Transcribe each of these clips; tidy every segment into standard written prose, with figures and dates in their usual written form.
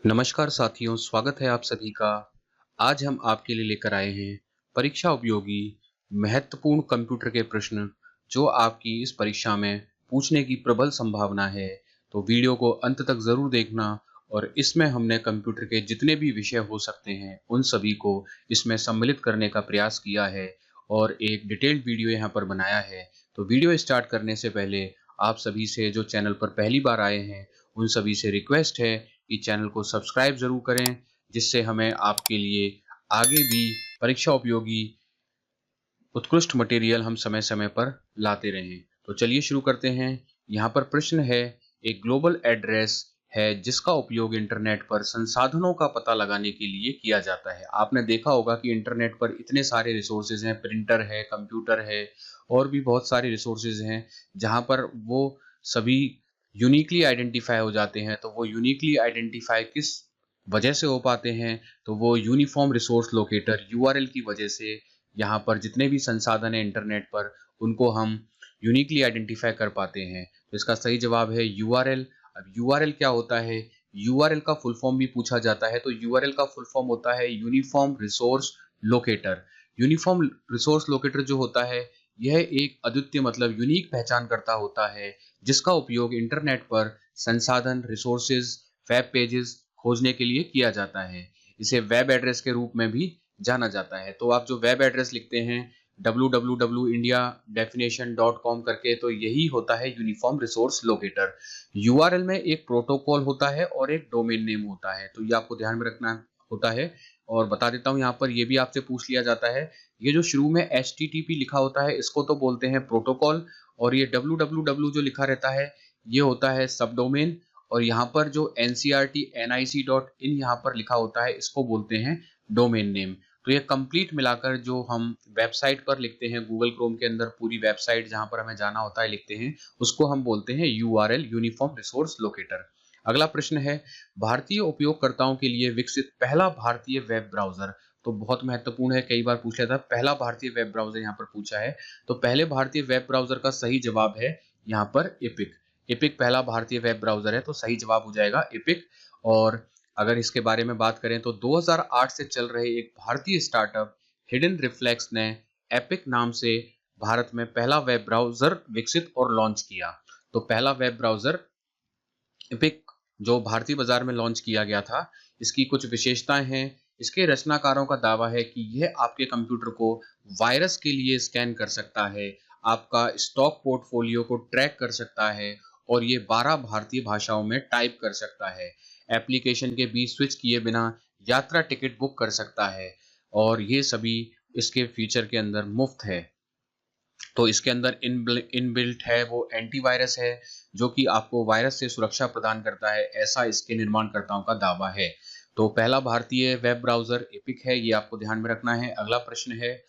नमस्कार साथियों, स्वागत है आप सभी का। आज हम आपके लिए लेकर आए हैं परीक्षा उपयोगी महत्वपूर्ण कंप्यूटर के प्रश्न जो आपकी इस परीक्षा में पूछने की प्रबल संभावना है। तो वीडियो को अंत तक जरूर देखना और इसमें हमने कंप्यूटर के जितने भी विषय हो सकते हैं उन सभी को इसमें सम्मिलित करने का प्रयास किया है और एक डिटेल्ड वीडियो यहाँ पर बनाया है। तो वीडियो स्टार्ट करने से पहले आप सभी से जो चैनल पर पहली बार आए हैं उन सभी से रिक्वेस्ट है कि चैनल को सब्सक्राइब जरूर करें, जिससे हमें आपके लिए आगे भी परीक्षा उपयोगी उत्कृष्ट मटेरियल हम समय समय पर लाते रहें। तो चलिए शुरू करते हैं। यहाँ पर प्रश्न है, एक ग्लोबल एड्रेस है जिसका उपयोग इंटरनेट पर संसाधनों का पता लगाने के लिए किया जाता है। आपने देखा होगा कि इंटरनेट पर इतने सारे रिसोर्सेज हैं, प्रिंटर है, कंप्यूटर है और भी बहुत सारे रिसोर्सेज हैं जहाँ पर वो सभी यूनिकली आइडेंटिफाई हो जाते हैं। तो वो यूनिकली आइडेंटिफाई किस वजह से हो पाते हैं? तो वो यूनिफॉर्म रिसोर्स लोकेटर यूआरएल की वजह से यहाँ पर जितने भी संसाधन है इंटरनेट पर उनको हम यूनिकली आइडेंटिफाई कर पाते हैं। तो इसका सही जवाब है यूआरएल। अब यूआरएल क्या होता है? यूआरएल का फुल फॉर्म भी पूछा जाता है। तो यूआरएल का फुल फॉर्म होता है uniform resource locator. Uniform resource locator जो होता है यह एक अद्वितीय मतलब यूनिक पहचानकर्ता होता है जिसका उपयोग इंटरनेट पर संसाधन, रिसोर्सेज, वेब पेजेस खोजने के लिए किया जाता है। इसे वेब एड्रेस के रूप में भी जाना जाता है। तो आप जो वेब एड्रेस लिखते हैं www.indiadefinition.com करके, तो यही होता है यूनिफॉर्म रिसोर्स लोकेटर। यूआरएल में एक प्रोटोकॉल होता है और एक डोमेन नेम होता है, तो ये आपको ध्यान में रखना होता है। और बता देता हूँ यहाँ पर ये भी आपसे पूछ लिया जाता है, ये जो शुरू में HTTP लिखा होता है इसको तो बोलते हैं प्रोटोकॉल, और ये www जो लिखा रहता है ये होता है सब डोमेन, और यहाँ पर जो NCRT nic.in यहाँ पर लिखा होता है इसको बोलते हैं डोमेन नेम। तो ये कंप्लीट मिलाकर जो हम वेबसाइट पर लिखते हैं, गूगल क्रोम के अंदर पूरी वेबसाइट जहां पर हमें जाना होता है लिखते हैं, उसको हम बोलते हैं यूआरएल, यूनिफॉर्म रिसोर्स लोकेटर। अगला प्रश्न है, भारतीय उपयोगकर्ताओं के लिए विकसित पहला भारतीय वेब ब्राउजर। तो बहुत महत्वपूर्ण है, कई बार पूछा था पहला भारतीय वेब ब्राउजर यहाँ पर पूछा है। तो पहले भारतीय वेब ब्राउजर का सही जवाब है यहाँ पर एपिक। एपिक पहला भारतीय वेब ब्राउजर है, तो सही जवाब हो जाएगा एपिक। और अगर इसके बारे में बात करें तो 2008 से चल रहे एक भारतीय स्टार्टअप हिडन रिफ्लेक्स ने एपिक नाम से भारत में पहला वेब ब्राउजर विकसित और लॉन्च किया। तो पहला वेब ब्राउजर एपिक जो भारतीय बाजार में लॉन्च किया गया था, इसकी कुछ विशेषताएं हैं। इसके रचनाकारों का दावा है कि यह आपके कंप्यूटर को वायरस के लिए स्कैन कर सकता है, आपका स्टॉक पोर्टफोलियो को ट्रैक कर सकता है और ये 12 भारतीय भाषाओं में टाइप कर सकता है। एप्लीकेशन के बीच स्विच किए बिना यात्रा टिकट बुक कर सकता है और ये सभी इसके फीचर के अंदर मुफ्त है। तो इसके अंदर इनबिल्ट है वो एंटीवायरस है जो कि आपको वायरस से सुरक्षा प्रदान करता है, ऐसा इसके निर्माणकर्ताओं का दावा है। तो पहला भारतीय वेब ब्राउजर एपिक है, ये आपको ध्यान में रखना है। अगला प्रश्न है,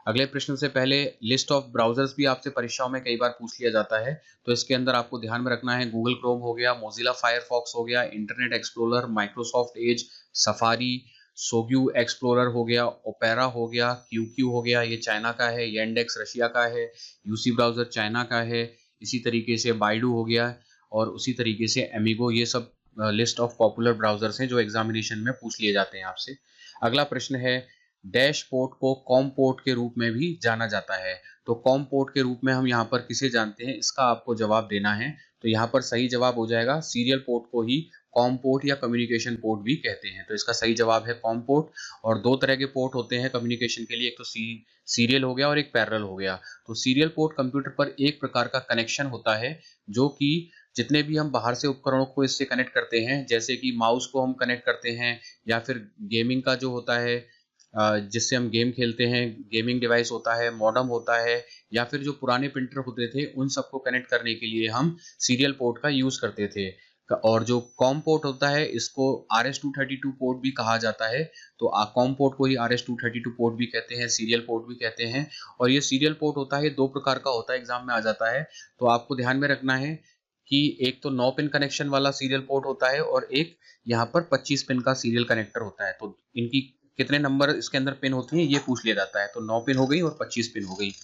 अगले प्रश्न से पहले लिस्ट ऑफ ब्राउजर्स भी आपसे परीक्षाओं में कई बार पूछ लिया जाता है। तो इसके अंदर आपको ध्यान में रखना है, गूगल क्रोम हो गया, मोजिला फायरफॉक्स हो गया, Internet Explorer, Microsoft Edge, Safari, Sogou Explorer हो गया, ओपेरा हो गया, क्यू हो गया, ये चाइना का है, येंडेक्स रशिया का है, यूसी ब्राउजर चाइना का है, इसी तरीके से बाइडू हो गया और उसी तरीके से एमिगो। ये सब लिस्ट ऑफ पॉपुलर ब्राउजर्स हैं जो एग्जामिनेशन में पूछ लिए जाते हैं आपसे। अगला प्रश्न है, डैशपोर्ट को कॉम पोर्ट के रूप में भी जाना जाता है। तो कॉम पोर्ट के रूप में हम यहाँ पर किसे जानते हैं, इसका आपको जवाब देना है। तो यहाँ पर सही जवाब हो जाएगा सीरियल पोर्ट को ही कॉम पोर्ट या कम्युनिकेशन पोर्ट भी कहते हैं। तो इसका सही जवाब है कॉम पोर्ट। और दो तरह के पोर्ट होते हैं कम्युनिकेशन के लिए, एक तो सीरियल हो गया और एक पैरेलल हो गया। तो सीरियल पोर्ट कंप्यूटर पर एक प्रकार का कनेक्शन होता है जो कि जितने भी हम बाहर से उपकरणों को इससे कनेक्ट करते हैं, जैसे कि माउस को हम कनेक्ट करते हैं, या फिर गेमिंग का जो होता है जिससे हम गेम खेलते हैं, गेमिंग डिवाइस होता है, मॉडेम होता है, या फिर जो पुराने प्रिंटर होते थे उन सबको कनेक्ट करने के लिए हम सीरियल पोर्ट का यूज करते थे। और जो कॉम पोर्ट होता है इसको RS-232 पोर्ट भी कहा जाता है। तो कॉम पोर्ट को ही RS-232 पोर्ट भी कहते हैं, सीरियल पोर्ट भी कहते हैं। और ये सीरियल पोर्ट होता है, दो प्रकार का होता है, एग्जाम में आ जाता है। तो आपको ध्यान में रखना है कि एक तो 9 पिन कनेक्शन वाला सीरियल पोर्ट होता है और एक यहाँ पर 25 पिन का सीरियल कनेक्टर होता है। तो इनकी कितने नंबर इसके अंदर पिन होती हैं ये पूछ लिया जाता है। तो 9 पिन हो गई और 25 पिन हो गई।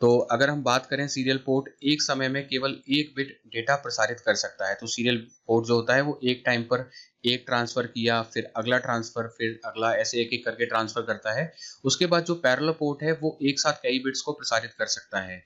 तो अगर हम बात करें, सीरियल पोर्ट एक समय में केवल एक बिट डेटा प्रसारित कर सकता है। तो सीरियल पोर्ट जो होता है वो एक टाइम पर एक ट्रांसफर किया, फिर अगला ट्रांसफर, फिर अगला, ऐसे एक एक करके ट्रांसफर करता है। उसके बाद जो पैरेलल पोर्ट है वो एक साथ कई बिट्स को प्रसारित कर सकता है।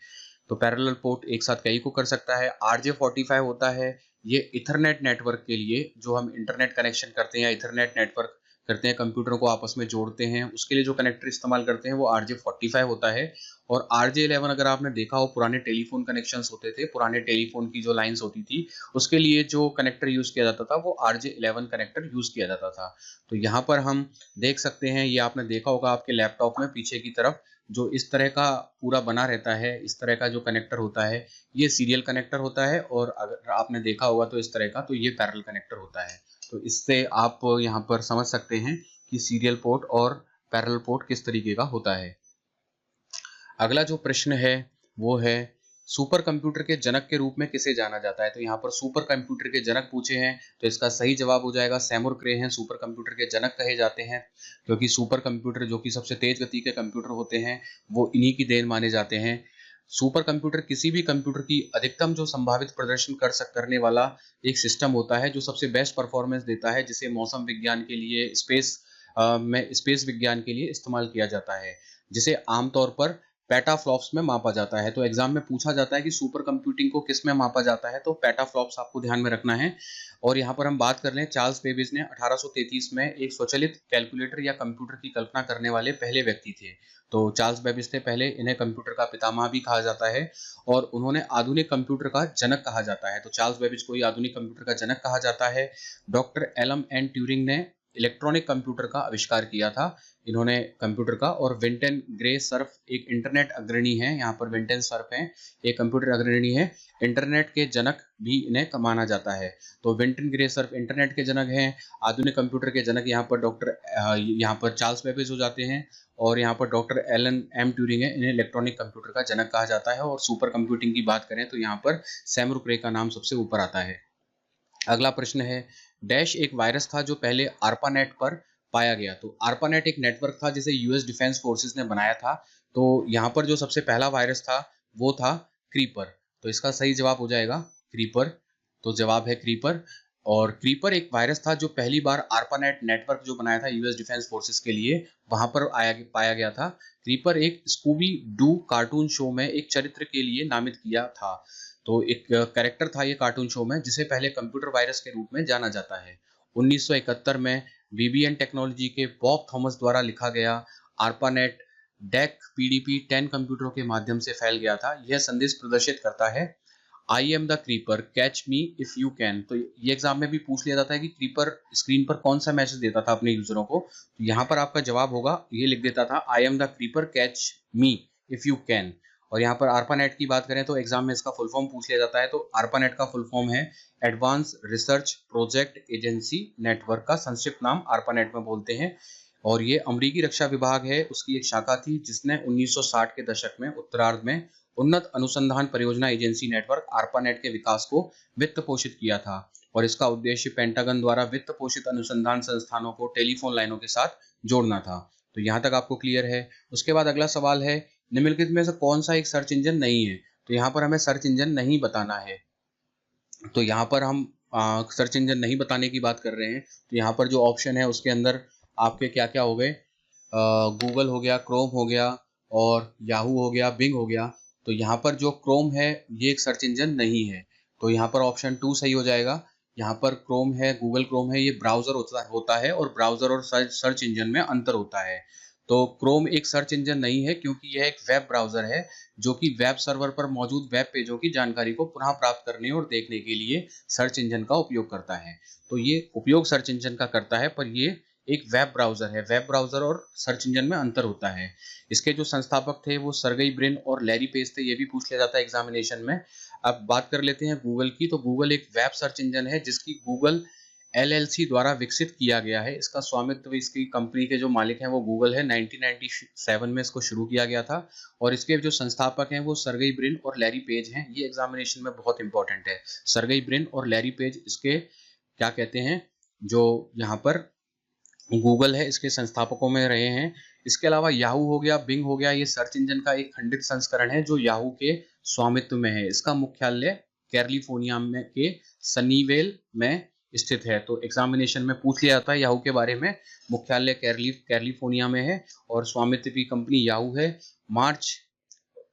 तो पैरेलल पोर्ट एक साथ कई को कर सकता है। RJ45 होता है, ये इथरनेट नेटवर्क के लिए, जो हम इंटरनेट कनेक्शन करते हैं या इथरनेट नेटवर्क करते हैं, कंप्यूटर को आपस में जोड़ते हैं, उसके लिए जो कनेक्टर इस्तेमाल करते हैं वो RJ45 होता है। और RJ11 अगर आपने देखा हो, पुराने टेलीफोन कनेक्शंस होते थे, पुराने टेलीफोन की जो लाइंस होती थी, उसके लिए जो कनेक्टर यूज किया जाता था वो RJ11 कनेक्टर यूज किया जाता था। तो यहाँ पर हम देख सकते हैं, ये आपने देखा होगा आपके लैपटॉप में पीछे की तरफ जो इस तरह का पूरा बना रहता है, इस तरह का जो कनेक्टर होता है, ये सीरियल कनेक्टर होता है। और अगर आपने देखा होगा तो इस तरह का, तो ये पैरेलल कनेक्टर होता है। तो इससे आप यहाँ पर समझ सकते हैं कि सीरियल पोर्ट और पैरेलल पोर्ट किस तरीके का होता है। अगला जो प्रश्न है वो है, सुपर कंप्यूटर के जनक के रूप में किसे जाना जाता है। तो यहाँ पर सुपर कंप्यूटर के जनक पूछे हैं, तो इसका सही जवाब हो जाएगा सैमुर क्रे हैं, सुपर कंप्यूटर के जनक कहे जाते हैं। क्योंकि सुपर कंप्यूटर जो कि सबसे तेज गति के कंप्यूटर होते हैं, वो इन्हीं की देन माने जाते हैं। सुपर कंप्यूटर किसी भी कंप्यूटर की अधिकतम जो संभावित प्रदर्शन करने वाला एक सिस्टम होता है, जो सबसे बेस्ट परफॉर्मेंस देता है, जिसे मौसम विज्ञान के लिए, स्पेस विज्ञान के लिए इस्तेमाल किया जाता है, जिसे आमतौर पर पेटाफ्लॉप्स में मापा जाता है। तो एग्जाम में पूछा जाता है कि सुपर कंप्यूटिंग को किस में मापा जाता है, तो पेटाफ्लॉप्स आपको ध्यान में रखना है। और यहाँ पर हम बात कर लें, चार्ल्स बेबेज ने 1833 में एक स्वचालित कैलकुलेटर या कंप्यूटर की कल्पना करने वाले पहले व्यक्ति थे। तो चार्ल्स बेबेज थे पहले, इन्हें कंप्यूटर का पितामह भी कहा जाता है और उन्होंने आधुनिक कंप्यूटर का जनक कहा जाता है। तो चार्ल्स बेबेज को ही आधुनिक कंप्यूटर का जनक कहा जाता है। डॉक्टर एलन एन ट्यूरिंग ने इलेक्ट्रॉनिक कंप्यूटर का आविष्कार किया था, इन्होंने कंप्यूटर का। और विंटन ग्रे सर्फ एक इंटरनेट अग्रणी है, यहाँ पर विंटन सर्फ है, एक कंप्यूटर अग्रणी है, इंटरनेट के जनक भी इन्हें माना जाता है। तो विंटन ग्रे सर्फ इंटरनेट के जनक हैं। आधुनिक कंप्यूटर के जनक यहाँ पर यहाँ पर चार्ल्स बेबेज हो जाते हैं। और यहाँ पर डॉक्टर एलन एम ट्यूरिंग है, इन्हें इलेक्ट्रॉनिक कंप्यूटर का जनक कहा जाता है। और सुपर कंप्यूटिंग की बात करें तो यहाँ पर सैमुर क्रे का नाम सबसे ऊपर आता है। अगला प्रश्न है, डैश एक वायरस था जो पहले आर्पानेट पर पाया गया। तो आर्पानेट एक नेटवर्क था जिसे यूएस डिफेंस फोर्सेस ने बनाया था। तो यहाँ पर जो सबसे पहला वायरस था वो था क्रीपर। तो इसका सही जवाब हो जाएगा क्रीपर। तो जवाब है क्रीपर। और क्रीपर एक वायरस था जो पहली बार आर्पानेट नेटवर्क जो बनाया था यूएस डिफेंस फोर्सेस के लिए, वहां पर पाया गया था। क्रीपर एक स्कूबी डू कार्टून शो में एक चरित्र के लिए नामित किया था। तो एक कैरेक्टर था ये कार्टून शो में, जिसे पहले कंप्यूटर वायरस के रूप में जाना जाता है। 1971 में वीबीएन टेक्नोलॉजी के बॉब थॉमस द्वारा लिखा गया आर्पानेट डेक पीडीपी 10 कंप्यूटरों के माध्यम से फैल गया था। यह संदेश प्रदर्शित करता है, I am the creeper catch me if you can. तो ये एग्जाम में भी पूछ लिया जाता है कि क्रीपर स्क्रीन पर कौन सा मैसेज देता था अपने यूजरों को। तो यहाँ पर आपका जवाब होगा, ये लिख देता था, I am the creeper catch me if you can. और यहाँ पर आर्पानेट की बात करें तो एग्जाम में इसका फुल फॉर्म पूछ लिया जाता है। तो आर्पानेट का फुल फॉर्म है advance research project agency network, का संक्षिप्त नाम आर्पानेट में बोलते हैं। और ये अमेरिकी रक्षा विभाग है, उसकी एक शाखा थी जिसने 1960 के दशक में उत्तरार्ध में उन्नत अनुसंधान परियोजना एजेंसी नेटवर्क आर्पानेट के विकास को वित्त पोषित किया था। और इसका उद्देश्य पेंटागन द्वारा वित्त पोषित अनुसंधान संस्थानों को टेलीफोन लाइनों के साथ जोड़ना था। तो यहाँ तक आपको क्लियर है। उसके बाद अगला सवाल है, निम्नलिखित में से कौन सा एक सर्च इंजन नहीं है। तो यहाँ पर हमें सर्च इंजन नहीं बताना है। तो यहाँ पर हम सर्च इंजन नहीं बताने की बात कर रहे हैं। तो यहाँ पर जो ऑप्शन है उसके अंदर आपके क्या क्या हो गए, गूगल हो गया, क्रोम हो गया और याहू हो गया, बिंग हो गया। तो यहाँ पर जो क्रोम है ये एक सर्च इंजन नहीं है। तो यहाँ पर ऑप्शन 2 सही हो जाएगा। यहाँ पर क्रोम है, गूगल क्रोम है, ये ब्राउजर होता है और ब्राउजर और सर्च इंजन में अंतर होता है। तो क्रोम एक सर्च इंजन नहीं है क्योंकि यह एक वेब ब्राउजर है जो कि वेब सर्वर पर मौजूद वेब पेजों की जानकारी को पुनः प्राप्त करने और देखने के लिए सर्च इंजन का उपयोग करता है। तो ये उपयोग सर्च इंजन का करता है, पर ये एक वेब ब्राउजर है। वेब ब्राउजर और सर्च इंजन में अंतर होता है। इसके जो संस्थापक थे वो सर्गेई ब्रिन और लैरी पेज थे, ये भी पूछ लिया जाता है एग्जामिनेशन में। अब बात कर लेते हैं गूगल की। तो गूगल एक वेब सर्च इंजन है जिसकी गूगल एलएलसी द्वारा विकसित किया गया है। इसका स्वामित्व, इसकी कंपनी के जो मालिक हैं वो गूगल है। 1997 में इसको शुरू किया गया था और इसके जो संस्थापक हैं वो सर्गेई ब्रिन और लैरी पेज हैं। ये एग्जामिनेशन में बहुत इंपॉर्टेंट है। सर्गेई ब्रिन और लैरी पेज इसके क्या कहते हैं, जो यहाँ पर गूगल है इसके संस्थापकों में रहे हैं। इसके अलावा याहू हो गया, बिंग हो गया, ये सर्च इंजन का एक खंडित संस्करण है जो याहू के स्वामित्व में है। इसका मुख्यालय कैलिफोर्निया में के सनीवेल में स्थित है? तो एग्जामिनेशन में पूछ लिया जाता है याहू के बारे में। मुख्यालय कैलिफोर्निया में है और स्वामित्व की कंपनी याहू है। मार्च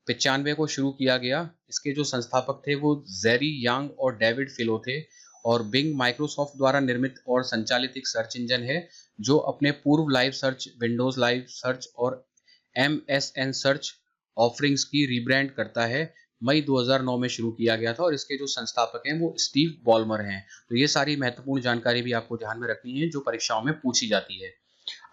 95 को शुरू किया गया। इसके जो संस्थापक थे वो जेरी यांग और डेविड फिलो थे। और बिंग माइक्रोसॉफ्ट द्वारा निर्मित और संचालित एक सर्च इंजन है जो अपने पूर्व live search, Windows live search और MSN सर्च ऑफरिंग्स की रीब्रांड करता है। मई 2009 में शुरू किया गया था और इसके जो संस्थापक हैं वो स्टीव बॉलमर हैं। तो ये सारी महत्वपूर्ण जानकारी भी आपको ध्यान में रखनी है जो परीक्षाओं में पूछी जाती है।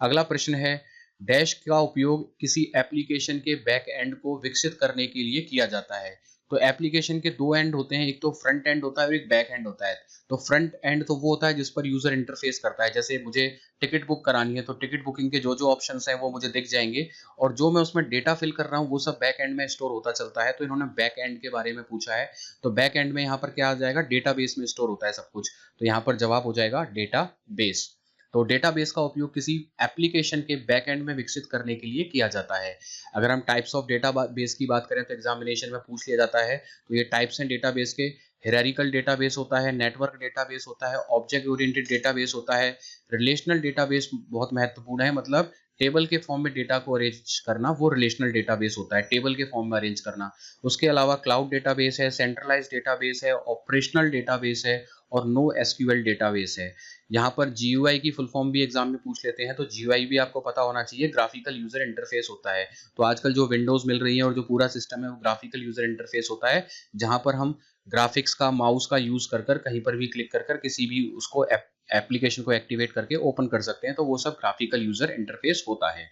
अगला प्रश्न है, डैश का उपयोग किसी एप्लीकेशन के बैक एंड को विकसित करने के लिए किया जाता है। तो एप्लीकेशन के दो एंड होते हैं, एक तो फ्रंट एंड होता है और एक बैक एंड होता है। तो फ्रंट एंड तो वो होता है जिस पर यूजर इंटरफेस करता है। जैसे मुझे टिकट बुक करानी है तो टिकट बुकिंग के जो जो ऑप्शंस हैं वो मुझे दिख जाएंगे और जो मैं उसमें डेटा फिल कर रहा हूँ वो सब बैक एंड में स्टोर होता चलता है। तो इन्होंने बैक एंड के बारे में पूछा है। तो बैक एंड में यहाँ पर क्या आ जाएगा, डेटाबेस में स्टोर होता है सब कुछ। तो यहाँ पर जवाब हो जाएगा डेटाबेस। तो डेटाबेस का उपयोग किसी एप्लीकेशन के बैक एंड में विकसित करने के लिए किया जाता है। अगर हम टाइप्स ऑफ डेटाबेस की बात करें तो एग्जामिनेशन में पूछ लिया जाता है। तो ये टाइप्स हैं डेटाबेस के, हिरारिकल डेटाबेस होता है, नेटवर्क डेटाबेस होता है, ऑब्जेक्ट ओरिएंटेड डेटाबेस होता है, रिलेशनल डेटाबेस बहुत महत्वपूर्ण है, मतलब टेबल के फॉर्म में डेटा को अरेंज करना, वो रिलेशनल डेटाबेस होता है, टेबल के फॉर्म में अरेंज करना। उसके अलावा क्लाउड डेटाबेस है, सेंट्रलाइज्ड डेटाबेस है, ऑपरेशनल डेटाबेस है और नो एसक्यूएल डेटाबेस है। यहाँ पर GUI की फुल फॉर्म भी एग्जाम में पूछ लेते हैं। तो GUI भी आपको पता होना चाहिए, ग्राफिकल यूजर इंटरफेस होता है। तो आजकल जो विंडोज मिल रही है और जो पूरा सिस्टम है वो ग्राफिकल यूजर इंटरफेस होता है, जहां पर हम ग्राफिक्स का, माउस का यूज कर कर कहीं पर भी क्लिक कर कर किसी भी उसको एप्लीकेशन को एक्टिवेट करके ओपन कर सकते हैं। तो वो सब ग्राफिकल यूजर इंटरफेस होता है।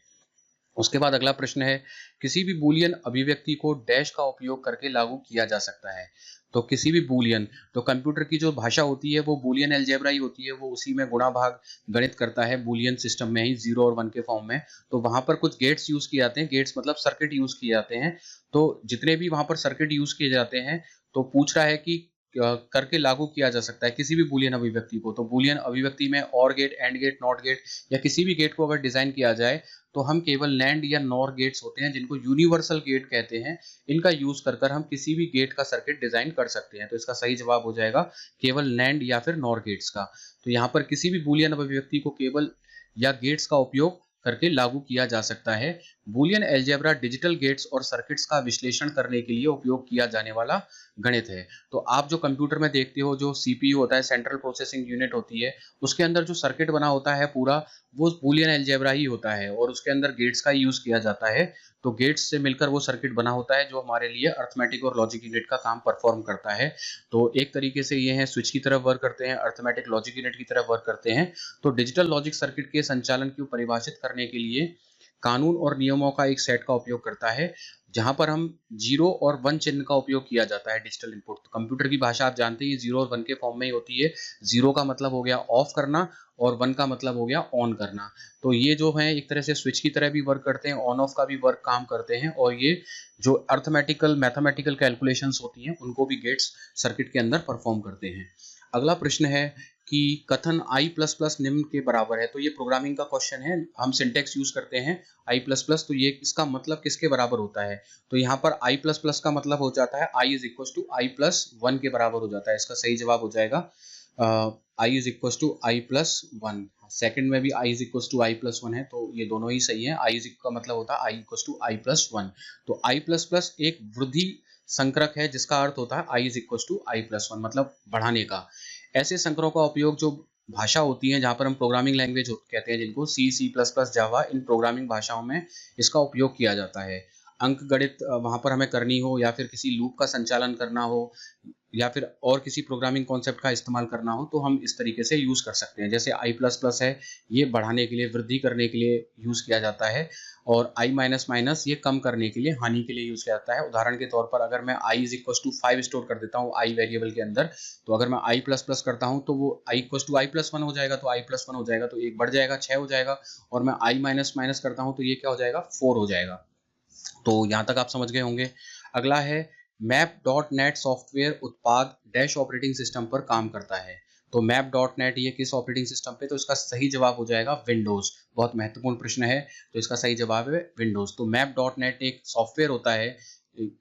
उसके बाद अगला प्रश्न है, किसी भी बूलियन अभिव्यक्ति को डैश का उपयोग करके लागू किया जा सकता है। तो किसी भी बूलियन, तो कंप्यूटर की जो भाषा होती है वो बूलियन अलजेब्रा ही होती है, वो उसी में गुणा भाग गणित करता है बूलियन सिस्टम में ही, 0 और 1 के फॉर्म में। तो वहां पर कुछ गेट्स यूज किए जाते हैं, गेट्स मतलब सर्किट यूज किए जाते हैं। तो जितने भी वहां पर सर्किट यूज किए जाते हैं, तो पूछ रहा है कि करके लागू किया जा सकता है किसी भी बूलियन अभिव्यक्ति को। तो बूलियन अभिव्यक्ति में और gate, and gate, not gate या किसी भी गेट को अगर डिजाइन किया जाए तो हम केवल नैंड या नॉर गेट्स होते हैं जिनको यूनिवर्सल गेट कहते हैं, इनका यूज कर कर हम किसी भी गेट का सर्किट डिजाइन कर सकते हैं। तो इसका सही जवाब हो जाएगा केवल नैंड या फिर नॉर गेट्स का। तो यहाँ पर किसी भी बूलियन अभिव्यक्ति को केवल या गेट्स का उपयोग करके लागू किया जा सकता है। बूलियन अलजेब्रा डिजिटल गेट्स और सर्किट्स का विश्लेषण करने के लिए उपयोग किया जाने वाला गणित है। तो आप जो कंप्यूटर में देखते हो, जो CPU होता है, सेंट्रल प्रोसेसिंग यूनिट होती है, उसके अंदर जो सर्किट बना होता है पूरा, वो बूलियन अलजेब्रा ही होता है और उसके अंदर गेट्स का यूज किया जाता है। तो गेट्स से मिलकर वो सर्किट बना होता है जो हमारे लिए अर्थमेटिक और लॉजिक यूनिट का काम परफॉर्म करता है। तो एक तरीके से ये है, स्विच की तरफ वर्क करते हैं, अर्थमेटिक लॉजिक यूनिट की तरफ वर्क करते हैं। तो डिजिटल लॉजिक सर्किट के संचालन को परिभाषित करने के लिए कानून और नियमों का एक सेट का उपयोग करता है, जहां पर हम 0 और 1 चिन्ह का उपयोग किया जाता है डिजिटल इनपुट। तो कंप्यूटर की भाषा आप जानते हैं 0 और 1 के फॉर्म में ही होती है। 0 का मतलब हो गया ऑफ करना और 1 का मतलब हो गया ऑन करना। तो ये जो है एक तरह से स्विच की तरह भी वर्क करते हैं, ऑन ऑफ का भी वर्क काम करते हैं और ये जो अर्थमेटिकल मैथमेटिकल कैलकुलेशंस होती हैं उनको भी गेट्स सर्किट के अंदर परफॉर्म करते हैं। अगला प्रश्न है कि कथन I++ निम्न के बराबर है। तो ये प्रोग्रामिंग का क्वेश्चन है, हम सिंटेक्स यूज करते हैं I++, तो ये इसका मतलब किसके बराबर होता है। तो यहाँ पर I++ का मतलब हो जाता है I = I+1 के बराबर हो जाता है। इसका सही जवाब हो जाएगा I = I+1। सेकंड में भी I = I+1 है, तो ये दोनों ही सही है। I का मतलब होता है I = I+1। तो I++ एक वृद्धि संक्रक है जिसका अर्थ होता है I = I+1, मतलब बढ़ाने का। ऐसे संकरों का उपयोग जो भाषा होती है जहां पर हम प्रोग्रामिंग लैंग्वेज कहते हैं, जिनको C++, जावा, इन प्रोग्रामिंग भाषाओं में इसका उपयोग किया जाता है। अंक गणित वहां पर हमें करनी हो या फिर किसी लूप का संचालन करना हो या फिर और किसी प्रोग्रामिंग कॉन्सेप्ट का इस्तेमाल करना हो तो हम इस तरीके से यूज कर सकते हैं। जैसे I++ है, ये बढ़ाने के लिए, वृद्धि करने के लिए यूज किया जाता है और I-, ये कम करने के लिए, हानि के लिए यूज किया जाता है। उदाहरण के तौर पर अगर मैं I = 5 स्टोर कर देता हूँ I वेरिएबल के अंदर, तो अगर मैं I++ करता हूँ तो वो I = I+1 हो जाएगा, तो I+1 हो जाएगा, तो एक बढ़ जाएगा, 6 हो जाएगा। और मैं I-, करता हूँ तो ये क्या हो जाएगा, 4 हो जाएगा। तो यहाँ तक आप समझ गए होंगे। अगला है map.net सॉफ्टवेयर उत्पाद डैश ऑपरेटिंग सिस्टम पर काम करता है। तो map.net ये किस ऑपरेटिंग सिस्टम पे, तो इसका सही जवाब हो जाएगा विंडोज। बहुत महत्वपूर्ण प्रश्न है, तो इसका सही जवाब है विंडोज। तो map.net एक सॉफ्टवेयर होता है,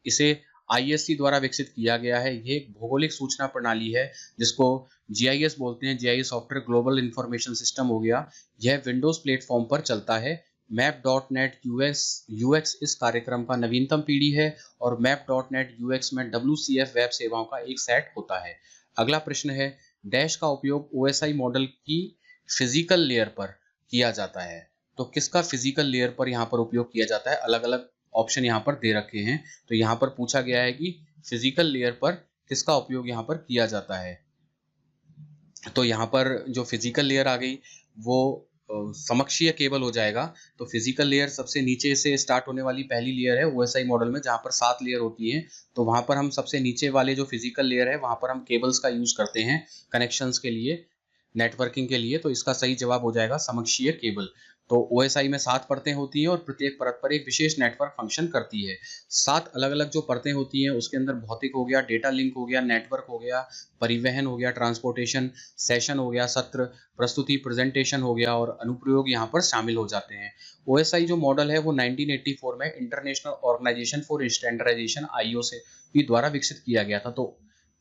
इसे ISC द्वारा विकसित किया गया है। ये एक भौगोलिक सूचना प्रणाली है जिसको GIS बोलते हैं, GIS software global information system हो गया, यह विंडोज प्लेटफॉर्म पर चलता है। मैप.नेट UX इस कार्यक्रम का नवीनतम पीढ़ी है और मैप.नेट UX में WCF वेब सेवाओं का एक सेट होता है। अगला प्रश्न है, डैश का उपयोग OSI मॉडल की फिजिकल लेयर पर किया जाता है। तो किसका फिजिकल लेयर पर यहाँ पर उपयोग किया जाता है? अलग अलग ऑप्शन यहाँ पर दे रखे हैं। तो यहाँ पर पूछा गया है कि फिजिकल लेयर पर किसका उपयोग यहाँ पर किया जाता है। तो यहाँ पर जो फिजिकल लेयर आ गई वो समकक्षीय केबल हो जाएगा। तो फिजिकल लेयर सबसे नीचे से स्टार्ट होने वाली पहली लेयर है OSI मॉडल में, जहाँ पर 7 लेयर होती हैं। तो वहाँ पर हम सबसे नीचे वाले जो फिजिकल लेयर है वहाँ पर हम केबल्स का यूज करते हैं कनेक्शंस के लिए, नेटवर्किंग के लिए। तो इसका सही जवाब हो जाएगा समकक्षीय केबल। तो OSI में 7 परतें होती हैं और प्रत्येक परत पर एक विशेष नेटवर्क फंक्शन करती है। 7 अलग अलग जो परतें होती हैं उसके अंदर भौतिक हो गया, डेटा लिंक हो गया, नेटवर्क हो गया, परिवहन हो गया, ट्रांसपोर्टेशन, सेशन हो गया, सत्र, प्रस्तुति, प्रेजेंटेशन हो गया और अनुप्रयोग यहाँ पर शामिल हो जाते हैं। OSI जो मॉडल है वो 1984 में International Organization for Standardization IO से भी द्वारा विकसित किया गया था। तो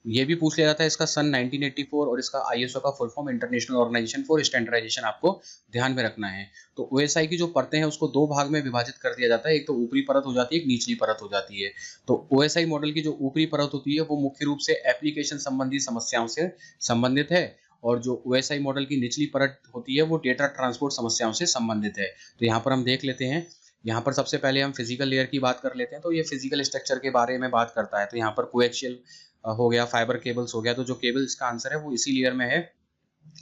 ये भी पूछ लिया जाता है इसका सन 1984 और इसका ISO का full form International Organization for Standardization आपको ध्यान में रखना है। तो OSI की जो परतें हैं उसको 2 भाग में विभाजित कर दिया जाता है, एक तो ऊपरी परत हो जाती है, एक निचली परत हो जाती है। तो OSI मॉडल की जो ऊपरी परत होती है वो मुख्य रूप से एप्लीकेशन संबंधी समस्याओं से संबंधित है और जो OSI मॉडल की निचली परत होती है वो डेटा ट्रांसपोर्ट समस्याओं से संबंधित है। तो यहाँ पर हम देख लेते हैं, यहाँ पर सबसे पहले हम फिजिकल लेयर की बात कर लेते हैं। तो ये फिजिकल स्ट्रक्चर के बारे में बात करता है। तो यहाँ पर कोएक्सियल हो गया, फाइबर केबल्स हो गया। तो जो केबल इसका आंसर है वो इसी लेयर में है।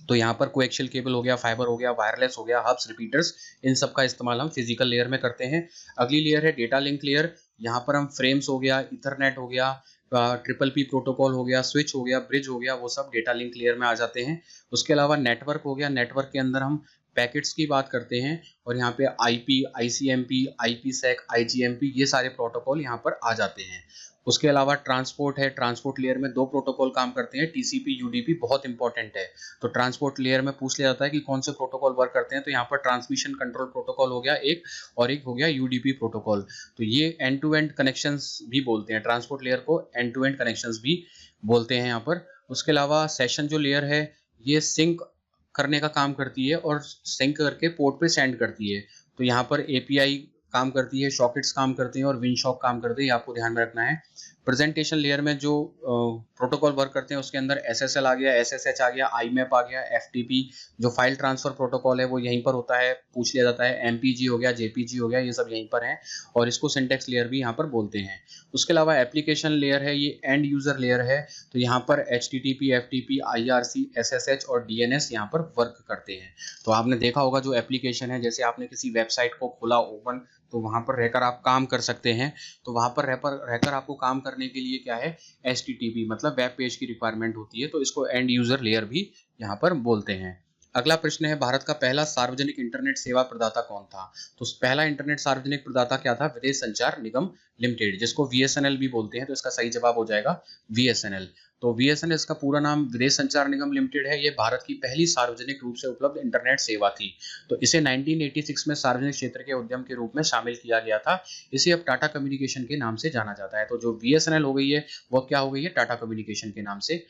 तो यहाँ पर कोएक्सियल केबल हो गया, फाइबर हो गया, वायरलेस हो गया, हब्स, रिपीटर्स, इन सब का इस्तेमाल हम फिजिकल लेयर में करते हैं। अगली लेयर है डेटा लिंक लेयर। यहाँ पर हम फ्रेम्स हो गया, इथरनेट हो गया, ट्रिपल P प्रोटोकॉल हो गया, स्विच हो गया, ब्रिज हो गया, वो सब डेटा लिंक लेयर में आ जाते हैं। उसके अलावा नेटवर्क हो गया, नेटवर्क के अंदर हम पैकेट्स की बात करते हैं और यहाँ पे IP, ICMP, IPsec, IGMP ये सारे प्रोटोकॉल यहाँ पर आ जाते हैं। उसके अलावा ट्रांसपोर्ट है, ट्रांसपोर्ट लेयर में 2 प्रोटोकॉल काम करते हैं, TCP, UDP बहुत इंपॉर्टेंट है। तो ट्रांसपोर्ट लेयर में पूछ लिया जाता है कि कौन से प्रोटोकॉल वर्क करते हैं। तो यहाँ पर ट्रांसमिशन कंट्रोल प्रोटोकॉल हो गया एक, और एक हो गया UDP प्रोटोकॉल। तो ये एंड टू एंड कनेक्शंस भी बोलते हैं, ट्रांसपोर्ट लेयर को एंड टू एंड कनेक्शंस भी बोलते हैं यहाँ पर। उसके अलावा सेशन जो लेयर है ये सिंक करने का काम करती है और सिंक करके पोर्ट पे सेंड करती है। तो यहाँ पर API काम करती है, सॉकेट्स काम करते हैं और विंडशॉक काम करते हैं, ये आपको ध्यान में रखना है। प्रेजेंटेशन लेयर में जो प्रोटोकॉल वर्क करते हैं उसके अंदर SSL आ गया, SSH आ गया, IMAP आ गया, FTP जो फाइल ट्रांसफर प्रोटोकॉल है वो यहीं पर होता है, पूछ लिया जाता है। MPG हो गया, JPG हो गया, ये सब यहीं पर हैं और इसको सिंटेक्स लेयर भी यहाँ पर बोलते हैं। उसके अलावा एप्लीकेशन लेयर है, ये एंड यूजर लेयर है। तो यहाँ पर HTTP, FTP, IRC, SSH और DNS यहाँ पर वर्क करते हैं। तो आपने देखा होगा जो एप्लीकेशन है, जैसे आपने किसी वेबसाइट को खोला ओपन, तो वहाँ पर रहकर आप काम कर सकते हैं। तो वहाँ पर रहकर आपको काम करने के लिए क्या है, HTTP मतलब वेब पेज की रिक्वायरमेंट होती है। तो इसको एंड यूजर लेयर भी यहाँ पर बोलते हैं। अगला प्रश्न है, भारत का पहला सार्वजनिक इंटरनेट सेवा प्रदाता कौन था? तो पहला इंटरनेट सार्वजनिक प्रदाता क्या था? विदेश संचार निगम लिमिटेड, जिसको VSNL भी बोलते हैं। तो इसका सही जवाब हो जाएगा VSNL। तो VSNL इसका पूरा नाम विदेश संचार निगम लिमिटेड है। ये भारत की पहली सार्वजनिक रूप से उपलब्ध इंटरनेट सेवा थी। तो इसे 1986 में सार्वजनिक क्षेत्र के उद्यम के रूप में शामिल किया गया था। इसे अब टाटा कम्युनिकेशन के नाम से जाना जाता है। तो जो VSNL हो गई है वो क्या हो गई है, टाटा कम्युनिकेशन के नाम से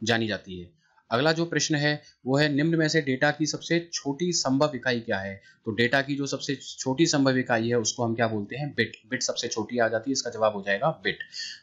जानी जाती है। अगला जो प्रश्न है वो है, निम्न में से डेटा की सबसे छोटी संभव इकाई क्या है? तो डेटा की जो सबसे छोटी संभव इकाई है उसको हम क्या बोलते हैं? बिट। बिट सबसे छोटी आ जाती है, इसका जवाब हो जाएगा बिट।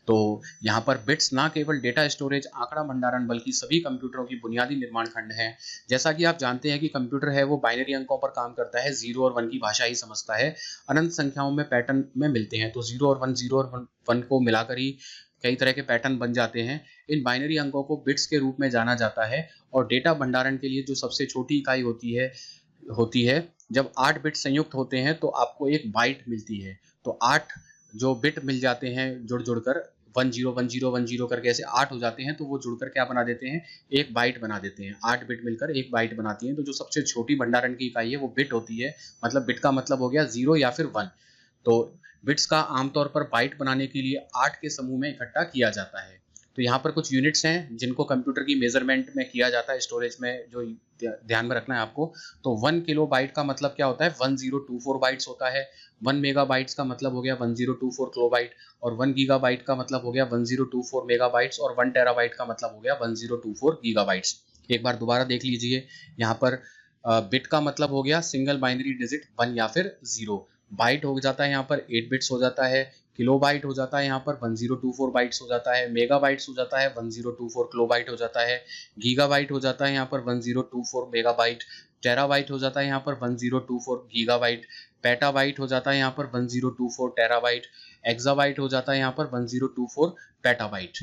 तो यहाँ पर बिट्स ना केवल डेटा स्टोरेज, आंकड़ा भंडारण, बल्कि सभी कंप्यूटरों की बुनियादी निर्माण खंड है। जैसा कि आप जानते हैं कि कंप्यूटर है वो बाइनरी अंकों पर काम करता है, 0 और 1 की भाषा ही समझता है, अनंत संख्याओं में पैटर्न में मिलते हैं। तो 0 और 1 को मिलाकर ही कई तरह के पैटर्न बन जाते हैं। इन बाइनरी अंकों को बिट्स के रूप में जाना जाता है। और डेटा भंडारण के लिए जो सबसे छोटी इकाई होती है जब 8 बिट संयुक्त होते हैं तो आपको एक बाइट मिलती है। तो 8 जो बिट मिल जाते हैं जुड़कर 101010 करके ऐसे 8 हो जाते हैं, तो वो जुड़कर क्या बना देते हैं, एक बाइट बना देते हैं। 8 बिट मिलकर एक बाइट बनाती हैं। तो जो सबसे छोटी भंडारण की इकाई है वो बिट होती है। मतलब बिट का मतलब हो गया 0 या फिर 1। तो बिट्स का आमतौर पर बाइट बनाने के लिए 8 के समूह में इकट्ठा किया जाता है। तो यहाँ पर कुछ यूनिट्स हैं जिनको कंप्यूटर की मेजरमेंट में किया जाता है, स्टोरेज में जो ध्यान में रखना है आपको। तो 1 किलो बाइट का मतलब क्या होता है, 1024 बाइट्स होता है। 1 मेगाबाइट्स का मतलब हो गया 1024 किलोबाइट और 1 गीगाबाइट का मतलब हो गया 1024 मेगाबाइट्स और 1 टेराबाइट का मतलब हो गया 1024 गीगाबाइट्स। एक बार दोबारा देख लीजिए। यहाँ पर बिट का मतलब हो गया सिंगल बाइनरी डिजिट 1 या फिर 0। बाइट हो जाता है यहाँ पर 8 बिट्स हो जाता है। किलोबाइट हो जाता है यहाँ पर 1024 बाइट्स हो जाता है। मेगाबाइट्स हो जाता है 1024 किलोबाइट हो जाता है। गीगाबाइट हो जाता है यहाँ पर 1024 मेगाबाइट। टेराबाइट हो जाता है यहाँ पर 1024 गीगाबाइट। पेटाबाइट हो जाता है यहाँ पर 1024 टेराबाइट। एक्साबाइट हो जाता है यहाँ पर 1024 पेटाबाइट।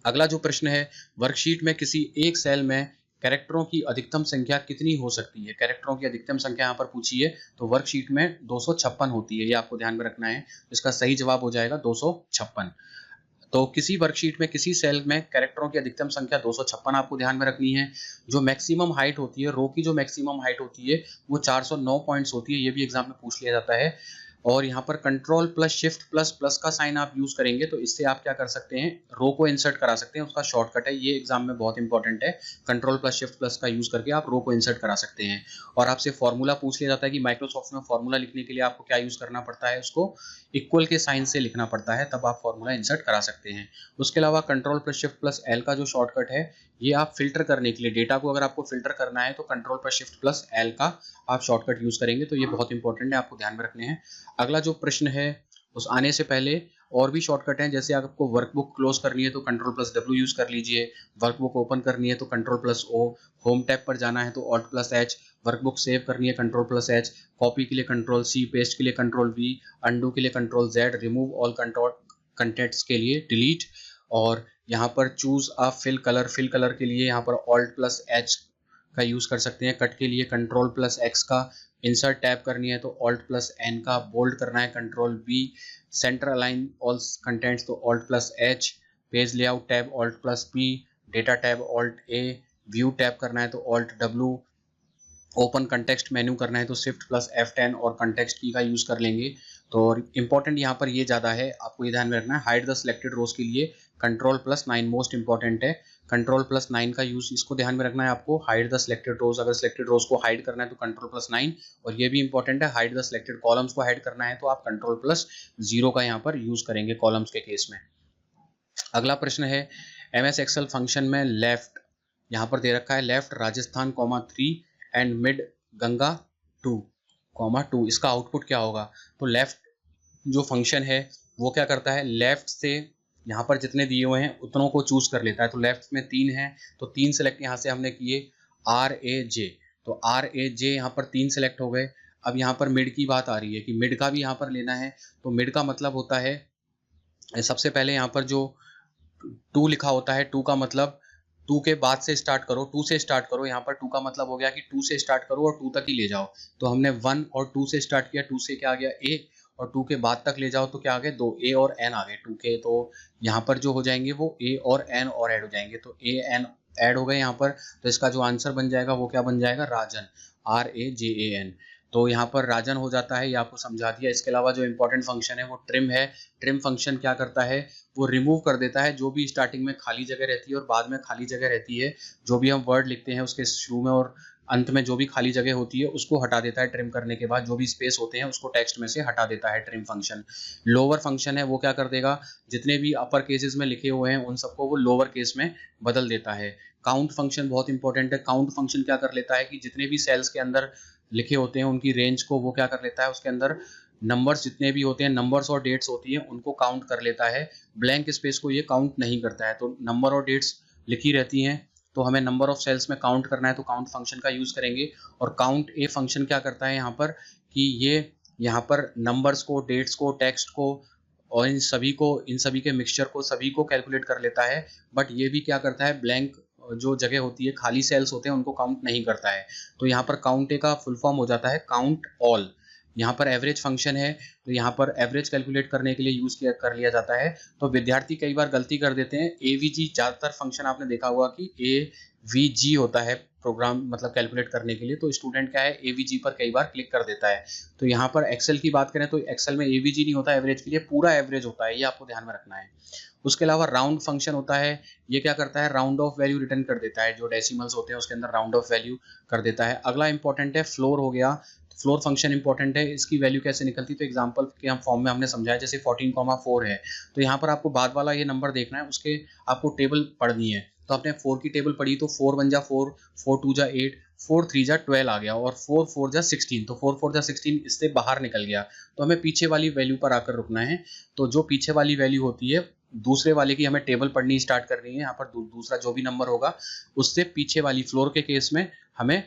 अगला जो प्रश्न है, वर्कशीट में किसी एक सेल में कैरेक्टरों की अधिकतम संख्या कितनी हो सकती है? कैरेक्टरों की अधिकतम संख्या यहाँ पर पूछी है, तो वर्कशीट में 256 होती है, ये आपको ध्यान में रखना है। इसका सही जवाब हो जाएगा 256। तो किसी वर्कशीट में किसी सेल में कैरेक्टरों की अधिकतम संख्या 256 आपको ध्यान में रखनी है। जो मैक्सिमम हाइट होती है, रो की जो मैक्सिमम हाइट होती है वो 409 पॉइंट्स होती है, ये भी एग्जाम में पूछ लिया जाता है। और यहाँ पर control plus shift plus plus का साइन आप यूज करेंगे तो इससे आप क्या कर सकते हैं, रो को इंसर्ट करा सकते हैं, उसका शॉर्टकट है, ये एग्जाम में बहुत इंपॉर्टेंट है। कंट्रोल प्लस शिफ्ट प्लस का यूज करके आप रो को इंसर्ट करा सकते हैं। और आपसे फॉर्मूला पूछ लिया जाता है कि माइक्रोसॉफ्ट में फॉर्मूला लिखने के लिए आपको क्या यूज करना पड़ता है, उसको इक्वल के साइन से लिखना पड़ता है, तब आप फॉर्मूला इंसर्ट करा सकते हैं। उसके अलावा control plus shift plus L का जो शॉर्टकट है, ये आप फिल्टर करने के लिए, डेटा को अगर आपको फिल्टर करना है तो control plus shift plus L का आप शॉर्टकट यूज करेंगे, तो ये बहुत इंपॉर्टेंट है, आपको ध्यान में रखने हैं। अगला जो प्रश्न है उस आने से पहले और भी शॉर्टकट हैं, जैसे आपको वर्कबुक क्लोज करनी है तो कंट्रोल प्लस डब्ल्यू यूज कर लीजिए। वर्कबुक ओपन करनी है तो control plus O. Home tab पर जाना है तो alt plus H. Workbook save करनी है कंट्रोल प्लस एच। कॉपी के लिए कंट्रोल सी। पेस्ट के लिए कंट्रोल वी। अंडू के लिए control Z. Remove all contents के लिए डिलीट। और यहाँ पर चूज अ फिल कलर के लिए यहाँ पर ऑल्ट प्लस एच का यूज कर सकते हैं। कट के लिए कंट्रोल प्लस एक्स का। इंसर्ट टैब करनी है तो ऑल्ट प्लस एन का। बोल्ड करना है control B. Centre align all contents तो alt plus H. Page layout tab alt plus P. Data tab alt A. View tab करना है तो alt W. Open context menu करना है तो शिफ्ट प्लस F10 और कंटेक्स्ट की का यूज कर लेंगे। तो इंपॉर्टेंट यहाँ पर ये ज्यादा है, आपको ये ध्यान में रखना है। हाइड द सिलेक्टेड रोज के लिए कंट्रोल प्लस 9 मोस्ट इंपॉर्टेंट है। कंट्रोल प्लस 9 का यूज इसको ध्यान में रखना है आपको। हाइड द सिलेक्टेड रोज, अगर सिलेक्टेड रोज को हाइड करना है तो कंट्रोल प्लस 9। और ये भी इंपॉर्टेंट है, हाइड द सिलेक्टेड कॉलम्स को हाइड करना है तो आप कंट्रोल प्लस 0 का यहाँ पर यूज करेंगे कॉलम्स के केस में। अगला प्रश्न है, MS एक्सेल फंक्शन में लेफ्ट यहाँ पर दे रखा है, left Rajasthan 3 and mid Ganga 2, इसका आउटपुट क्या होगा? तो लेफ्ट जो फंक्शन है वो क्या करता है, लेफ्ट से यहाँ पर जितने दिए हुए हैं उतनों को चूज कर लेता है। तो लेफ्ट में 3 है तो 3 सेलेक्ट यहाँ से हमने किए, RAJ, तो RAJ यहाँ पर 3 सेलेक्ट हो गए। अब यहाँ पर मिड की बात आ रही है कि मिड का भी यहाँ पर लेना है, तो मिड का मतलब होता है, सबसे पहले यहाँ पर जो 2 लिखा होता है, 2 का मतलब 2 के बाद से स्टार्ट करो, 2 से स्टार्ट करो। यहाँ पर 2 का मतलब हो गया कि 2 से स्टार्ट करो और 2 तक ही ले जाओ। तो हमने 1 और 2 से स्टार्ट किया, 2 से क्या आ गया A, और 2 के बाद तक ले जाओ तो क्या आ गए 2, A और N आ गए 2 के। तो यहाँ पर जो हो जाएंगे वो A और N और ऐड हो जाएंगे, तो A N ऐड हो गए यहाँ पर। तो इसका जो आंसर बन जाएगा वो क्या बन जाएगा, राजन, RAJAN। तो यहाँ पर राजन हो जाता है, ये आपको समझा दिया। इसके अलावा जो इंपॉर्टेंट फंक्शन है वो ट्रिम है। ट्रिम फंक्शन क्या करता है, वो रिमूव कर देता है जो भी स्टार्टिंग में खाली जगह रहती है और बाद में खाली जगह रहती है। जो भी हम वर्ड लिखते हैं उसके शुरू में और अंत में जो भी खाली जगह होती है उसको हटा देता है ट्रिम करने के बाद। जो भी स्पेस होते हैं उसको टेक्स्ट में से हटा देता है ट्रिम फंक्शन। लोअर फंक्शन है वो क्या कर देगा, जितने भी अपर केसेस में लिखे हुए हैं उन सबको वो लोअर केस में बदल देता है। काउंट फंक्शन बहुत इंपॉर्टेंट है। काउंट फंक्शन क्या कर लेता है कि जितने भी सेल्स के अंदर लिखे होते हैं उनकी रेंज को वो क्या कर लेता है, उसके अंदर नंबर्स जितने भी होते हैं, नंबर्स और डेट्स होती है, उनको काउंट कर लेता है। ब्लैंक स्पेस को ये काउंट नहीं करता है। तो नंबर और डेट्स लिखी रहती हैं तो हमें नंबर ऑफ सेल्स में काउंट करना है तो काउंट फंक्शन का यूज करेंगे। और काउंट ए फंक्शन क्या करता है यहाँ पर कि ये यहाँ पर नंबर्स को, डेट्स को, टेक्स्ट को और इन सभी के मिक्सचर को सभी को कैलकुलेट कर लेता है। बट ये भी क्या करता है, ब्लैंक जो जगह होती है, खाली सेल्स होते हैं, उनको काउंट नहीं करता है। तो यहाँ पर काउंट ए का फुल फॉर्म हो जाता है काउंट ऑल। यहाँ पर एवरेज फंक्शन है तो यहाँ पर एवरेज कैलकुलेट करने के लिए यूज कर लिया जाता है। तो विद्यार्थी कई बार गलती कर देते हैं, एवीजी ज्यादातर फंक्शन आपने देखा होगा कि एवीजी होता है प्रोग्राम मतलब कैलकुलेट करने के लिए, तो स्टूडेंट क्या है एवीजी पर कई बार क्लिक कर देता है। तो यहाँ पर एक्सेल की बात करें तो एक्सेल में एवीजी नहीं होता एवरेज के लिए, पूरा एवरेज होता है, ये आपको ध्यान में रखना है। उसके अलावा राउंड फंक्शन होता है, ये क्या करता है, राउंड ऑफ वैल्यू रिटर्न कर देता है। जो डेसिमल्स होते हैं उसके अंदर राउंड ऑफ वैल्यू कर देता है। अगला इंपॉर्टेंट है फ्लोर हो गया, फ्लोर फंक्शन इंपॉर्टेंट है। इसकी वैल्यू कैसे निकलती है, तो एग्जांपल के हम फॉर्म में हमने समझाया, जैसे 14,4 है तो यहाँ पर आपको बाद वाला ये नंबर देखना है, उसके आपको टेबल पढ़नी है। तो आपने 4 की टेबल पढ़ी तो 4 1 जा 4, 4 2 जा 8, 4 3 जा 12 आ गया और 4 4 जा 16, तो 4 4 जा 16 इससे बाहर निकल गया। तो हमें पीछे वाली वैल्यू पर आकर रुकना है। तो जो पीछे वाली वैल्यू होती है दूसरे वाले की हमें टेबल पढ़नी स्टार्ट करनी है। यहाँ पर दूसरा जो भी नंबर होगा उससे पीछे वाली, फ्लोर के केस में हमें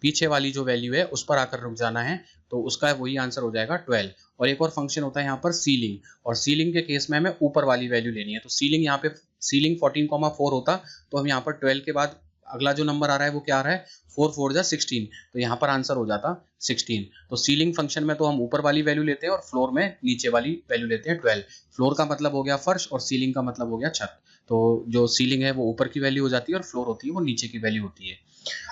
पीछे वाली जो वैल्यू है उस पर आकर रुक जाना है। तो उसका वही आंसर हो जाएगा 12। और एक और फंक्शन होता है यहाँ पर सीलिंग, और सीलिंग के केस में हमें ऊपर वाली वैल्यू लेनी है। तो सीलिंग यहाँ पे सीलिंग 14,4 होता, तो हम यहाँ पर 12 के बाद अगला जो नंबर आ रहा है वो क्या आ रहा है, 4 4 जा 16, तो यहाँ पर आंसर हो जाता 16। तो सीलिंग फंक्शन में तो हम ऊपर वाली वैल्यू लेते हैं और फ्लोर में नीचे वाली वैल्यू लेते हैं 12। फ्लोर का मतलब हो गया फर्श और सीलिंग का मतलब हो गया छत। तो जो सीलिंग है वो ऊपर की वैल्यू हो जाती है और फ्लोर होती है वो नीचे की वैल्यू होती है।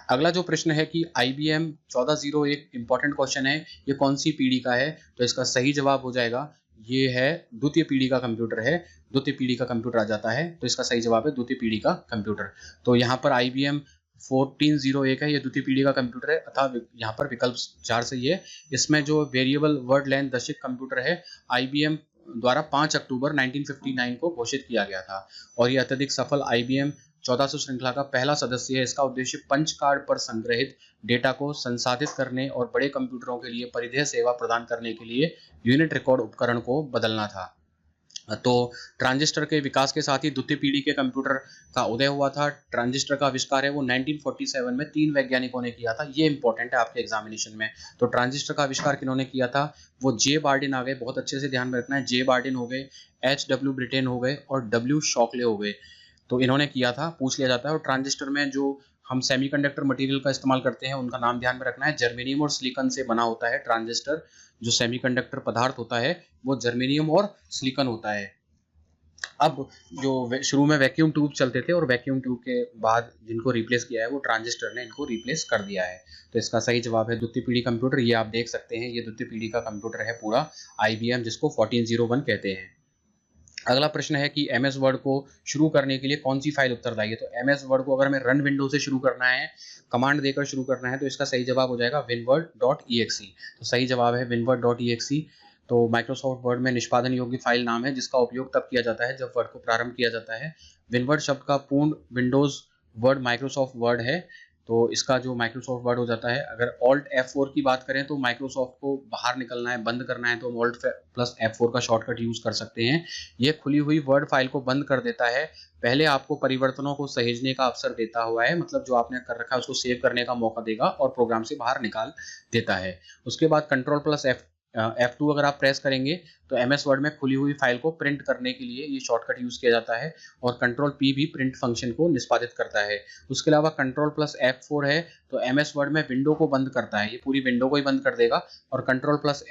अगला जो प्रश्न है कि IBM 1401 इंपॉर्टेंट क्वेश्चन है, ये कौन सी पीढ़ी का है? तो इसका सही जवाब हो जाएगा, ये है द्वितीय पीढ़ी का कंप्यूटर है। द्वितीय पीढ़ी का कंप्यूटर आ जाता है, तो इसका सही जवाब है द्वितीय पीढ़ी का कंप्यूटर। तो यहाँ पर IBM 1401 है, ये द्वितीय पीढ़ी का कंप्यूटर है, अतः यहाँ पर विकल्प 4 सही है। इसमें जो वेरिएबल वर्ड लेंथ दशिक कंप्यूटर है IBM द्वारा 5 अक्टूबर 1959 को घोषित किया गया था और ये अत्यधिक सफल IBM 1400 श्रृंखला का पहला सदस्य है। इसका उद्देश्य पंच कार्ड पर संग्रहित डेटा को संसाधित करने और बड़े कंप्यूटरों के लिए परिधेय सेवा प्रदान करने के लिए यूनिट रिकॉर्ड उपकरण को बदलना था। तो ट्रांजिस्टर के विकास के साथ ही द्वितीय पीढ़ी के कंप्यूटर का उदय हुआ था। ट्रांजिस्टर का आविष्कार है वो 1947 में 3 वैज्ञानिकों ने किया था। ये इंपॉर्टेंट है आपके एग्जामिनेशन में। तो ट्रांजिस्टर का आविष्कार किन्होंने किया था, वो जे बार्डिन आ गए, बहुत अच्छे से ध्यान में रखना है, जे बार्डिन हो गए, HW ब्रिटेन हो गए और W शॉकले हो गए। तो इन्होंने किया था, पूछ लिया जाता है। और ट्रांजिस्टर में जो हम सेमीकंडक्टर मटेरियल का इस्तेमाल करते हैं उनका नाम ध्यान में रखना है, जर्मेनियम और सिलिकॉन से बना होता है ट्रांजिस्टर। जो सेमीकंडक्टर पदार्थ होता है वो जर्मेनियम और सिलिकॉन होता है। अब जो शुरू में वैक्यूम ट्यूब चलते थे और वैक्यूम ट्यूब के बाद जिनको रिप्लेस किया है वो ट्रांजिस्टर ने इनको रिप्लेस कर दिया है। तो इसका सही जवाब है द्वितीय पीढ़ी कंप्यूटर। ये आप देख सकते हैं, ये द्वितीय पीढ़ी का कंप्यूटर है पूरा IBM, जिसको 1401 कहते हैं। अगला प्रश्न है कि MS वर्ड को शुरू करने के लिए कौन सी फाइल उत्तरदायी है? तो MS वर्ड को अगर हमें रन विंडो से शुरू करना है, कमांड देकर शुरू करना है, तो इसका सही जवाब हो जाएगा winword.exe। तो सही जवाब है winword.exe। तो माइक्रोसॉफ्ट वर्ड में निष्पादन योग्य फाइल नाम है जिसका उपयोग तब किया जाता है जब वर्ड को प्रारंभ किया जाता है। विनवर्ड शब्द का पूर्ण विंडोज वर्ड माइक्रोसॉफ्ट वर्ड है, तो इसका जो माइक्रोसॉफ्ट वर्ड हो जाता है। अगर Alt F4 की बात करें तो माइक्रोसॉफ्ट को बाहर निकलना है, बंद करना है, तो हम Alt प्लस F4 का शॉर्टकट यूज कर सकते हैं। ये खुली हुई वर्ड फाइल को बंद कर देता है, पहले आपको परिवर्तनों को सहेजने का अवसर देता हुआ है, मतलब जो आपने कर रखा है उसको सेव करने का मौका देगा और प्रोग्राम से बाहर निकाल देता है। उसके बाद कंट्रोल प्लस F2 अगर आप प्रेस करेंगे तो MS वर्ड में खुली हुई फाइल को प्रिंट करने के लिए ये शॉर्टकट यूज किया जाता है, और कंट्रोल P भी प्रिंट फंक्शन को निष्पादित करता है। उसके अलावा कंट्रोल प्लस F4 है तो MS वर्ड में विंडो को बंद करता है, ये पूरी विंडो को ही बंद कर देगा। और कंट्रोल प्लस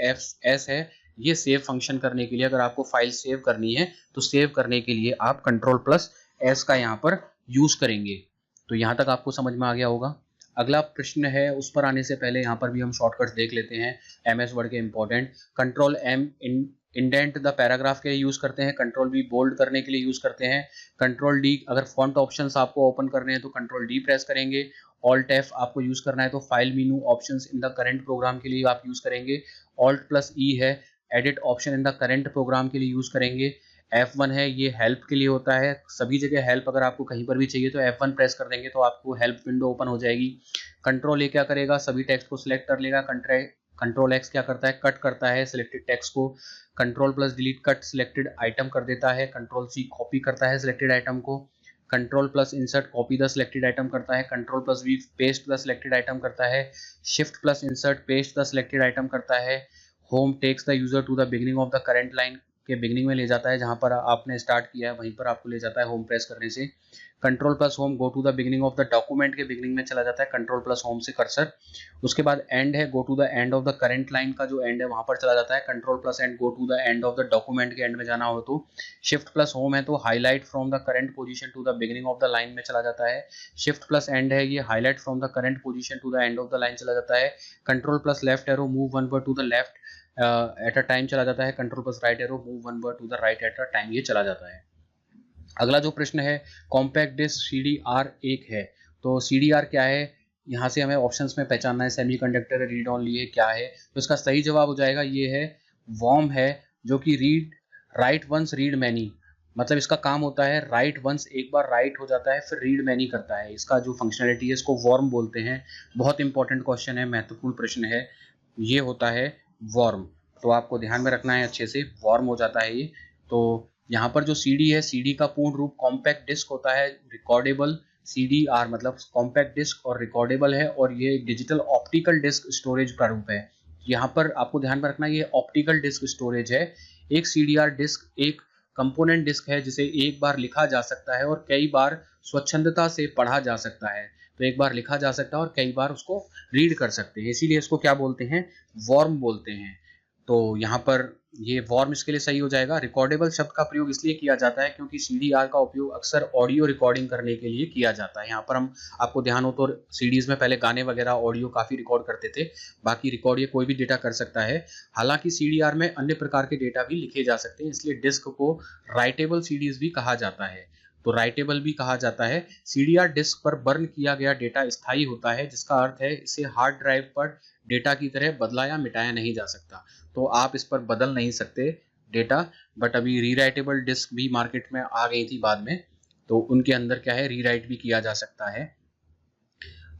S है, ये सेव फंक्शन करने के लिए, अगर आपको फाइल सेव करनी है तो सेव करने के लिए आप कंट्रोल प्लस S का यहाँ पर यूज करेंगे। तो यहाँ तक आपको समझ में आ गया होगा। अगला प्रश्न है, उस पर आने से पहले यहाँ पर भी हम शॉर्टकट्स देख लेते हैं MS वर्ड के important. Control M indent the paragraph के लिए यूज करते हैं, कंट्रोल V बोल्ड करने के लिए यूज करते हैं, कंट्रोल D अगर फॉन्ट ऑप्शंस आपको ओपन करने हैं तो कंट्रोल D प्रेस करेंगे, Alt F आपको यूज करना है तो file menu options in the current program के लिए आप यूज करेंगे, Alt प्लस E है edit option in the current program के लिए यूज करेंगे, F1 है ये हेल्प के लिए होता है, सभी जगह हेल्प अगर आपको कहीं पर भी चाहिए तो F1 प्रेस कर देंगे तो आपको हेल्प विंडो ओपन हो जाएगी। कंट्रोल A क्या करेगा, सभी टेक्स्ट को सिलेक्ट कर लेगा। कंट्रोल X क्या करता है, कट करता है सिलेक्टेड टेक्स्ट को। Control plus delete cut selected item कर देता है। कंट्रोल C कॉपी करता है सिलेक्टेड आइटम को। Control plus insert copy the selected item करता है। Control plus V paste the selected item करता है। Shift plus insert paste the selected item करता है। Home takes the user to the beginning of the current line के beginning में ले जाता है, जहां पर आपने स्टार्ट किया है वहीं पर आपको ले जाता है होम प्रेस करने से। Control plus home go to the beginning of the document के बिगिनिंग में चला जाता है कंट्रोल प्लस होम से कर्सर। उसके बाद एंड है, go to the end of the current line का जो एंड है वहां पर चला जाता है control plus end go to the end of the document के एंड में जाना हो तो। शिफ्ट प्लस होम है तो highlight from the current position to the beginning of the line में चला जाता है। शिफ्ट प्लस एंड है, ये highlight from the current position to the end of the line चला जाता है। Control plus left arrow move one word to the left at a time चला जाता है। Control plus right arrow move one word to the right at a time, ये चला जाता है। अगला जो प्रश्न है, कॉम्पैक्ट डिस्क CDR एक है, तो CDR क्या है, यहाँ से हमें ऑप्शंस में पहचानना है। सेमीकंडक्टर, रीड ऑनली है, क्या है, तो इसका सही जवाब हो जाएगा ये है वॉर्म है, जो कि read write once read many, मतलब इसका काम होता है राइट वंस, एक बार राइट हो जाता है फिर रीड मैनी करता है। इसका जो फंक्शनैलिटी है इसको वॉर्म बोलते हैं। बहुत इंपॉर्टेंट क्वेश्चन है, महत्वपूर्ण प्रश्न है, ये होता है वॉर्म। तो आपको ध्यान में रखना है अच्छे से, वॉर्म हो जाता है ये। तो यहाँ पर जो सीडी है, सीडी का पूर्ण रूप कॉम्पैक्ट डिस्क होता है, रिकॉर्डेबल सीडीआर मतलब कॉम्पैक्ट डिस्क और रिकॉर्डेबल है, और ये डिजिटल ऑप्टिकल डिस्क स्टोरेज प्रारूप है। यहाँ पर आपको ध्यान में रखना ये ऑप्टिकल डिस्क स्टोरेज है। एक सीडीआर डिस्क एक कंपोनेंट डिस्क है जिसे एक बार लिखा जा सकता है और कई बार स्वच्छंदता से पढ़ा जा सकता है। तो एक बार लिखा जा सकता है और कई बार उसको रीड कर सकते हैं, इसीलिए इसको क्या बोलते हैं, वॉर्म बोलते हैं। तो यहाँ पर ये वॉर्म इसके लिए सही हो जाएगा। रिकॉर्डेबल शब्द का प्रयोग इसलिए किया जाता है क्योंकि सीडीआर का उपयोग अक्सर ऑडियो रिकॉर्डिंग करने के लिए किया जाता है। यहाँ पर हम, आपको ध्यान हो तो सीडीज में पहले गाने वगैरह ऑडियो काफी रिकॉर्ड करते थे, बाकी रिकॉर्ड ये कोई भी डेटा कर सकता है। हालांकि सीडीआर में अन्य प्रकार के डेटा भी लिखे जा सकते हैं, इसलिए डिस्क को राइटेबल सीडीज भी कहा जाता है। तो राइटेबल भी कहा जाता है। सीडीआर डिस्क पर बर्न किया गया डेटा स्थायी होता है, जिसका अर्थ है इसे हार्ड ड्राइव पर डेटा की तरह बदला या मिटाया नहीं जा सकता। तो आप इस पर बदल नहीं सकते डेटा, बट अभी रीराइटेबल डिस्क भी मार्केट में आ गई थी बाद में, तो उनके अंदर क्या है, रीराइट भी किया जा सकता है।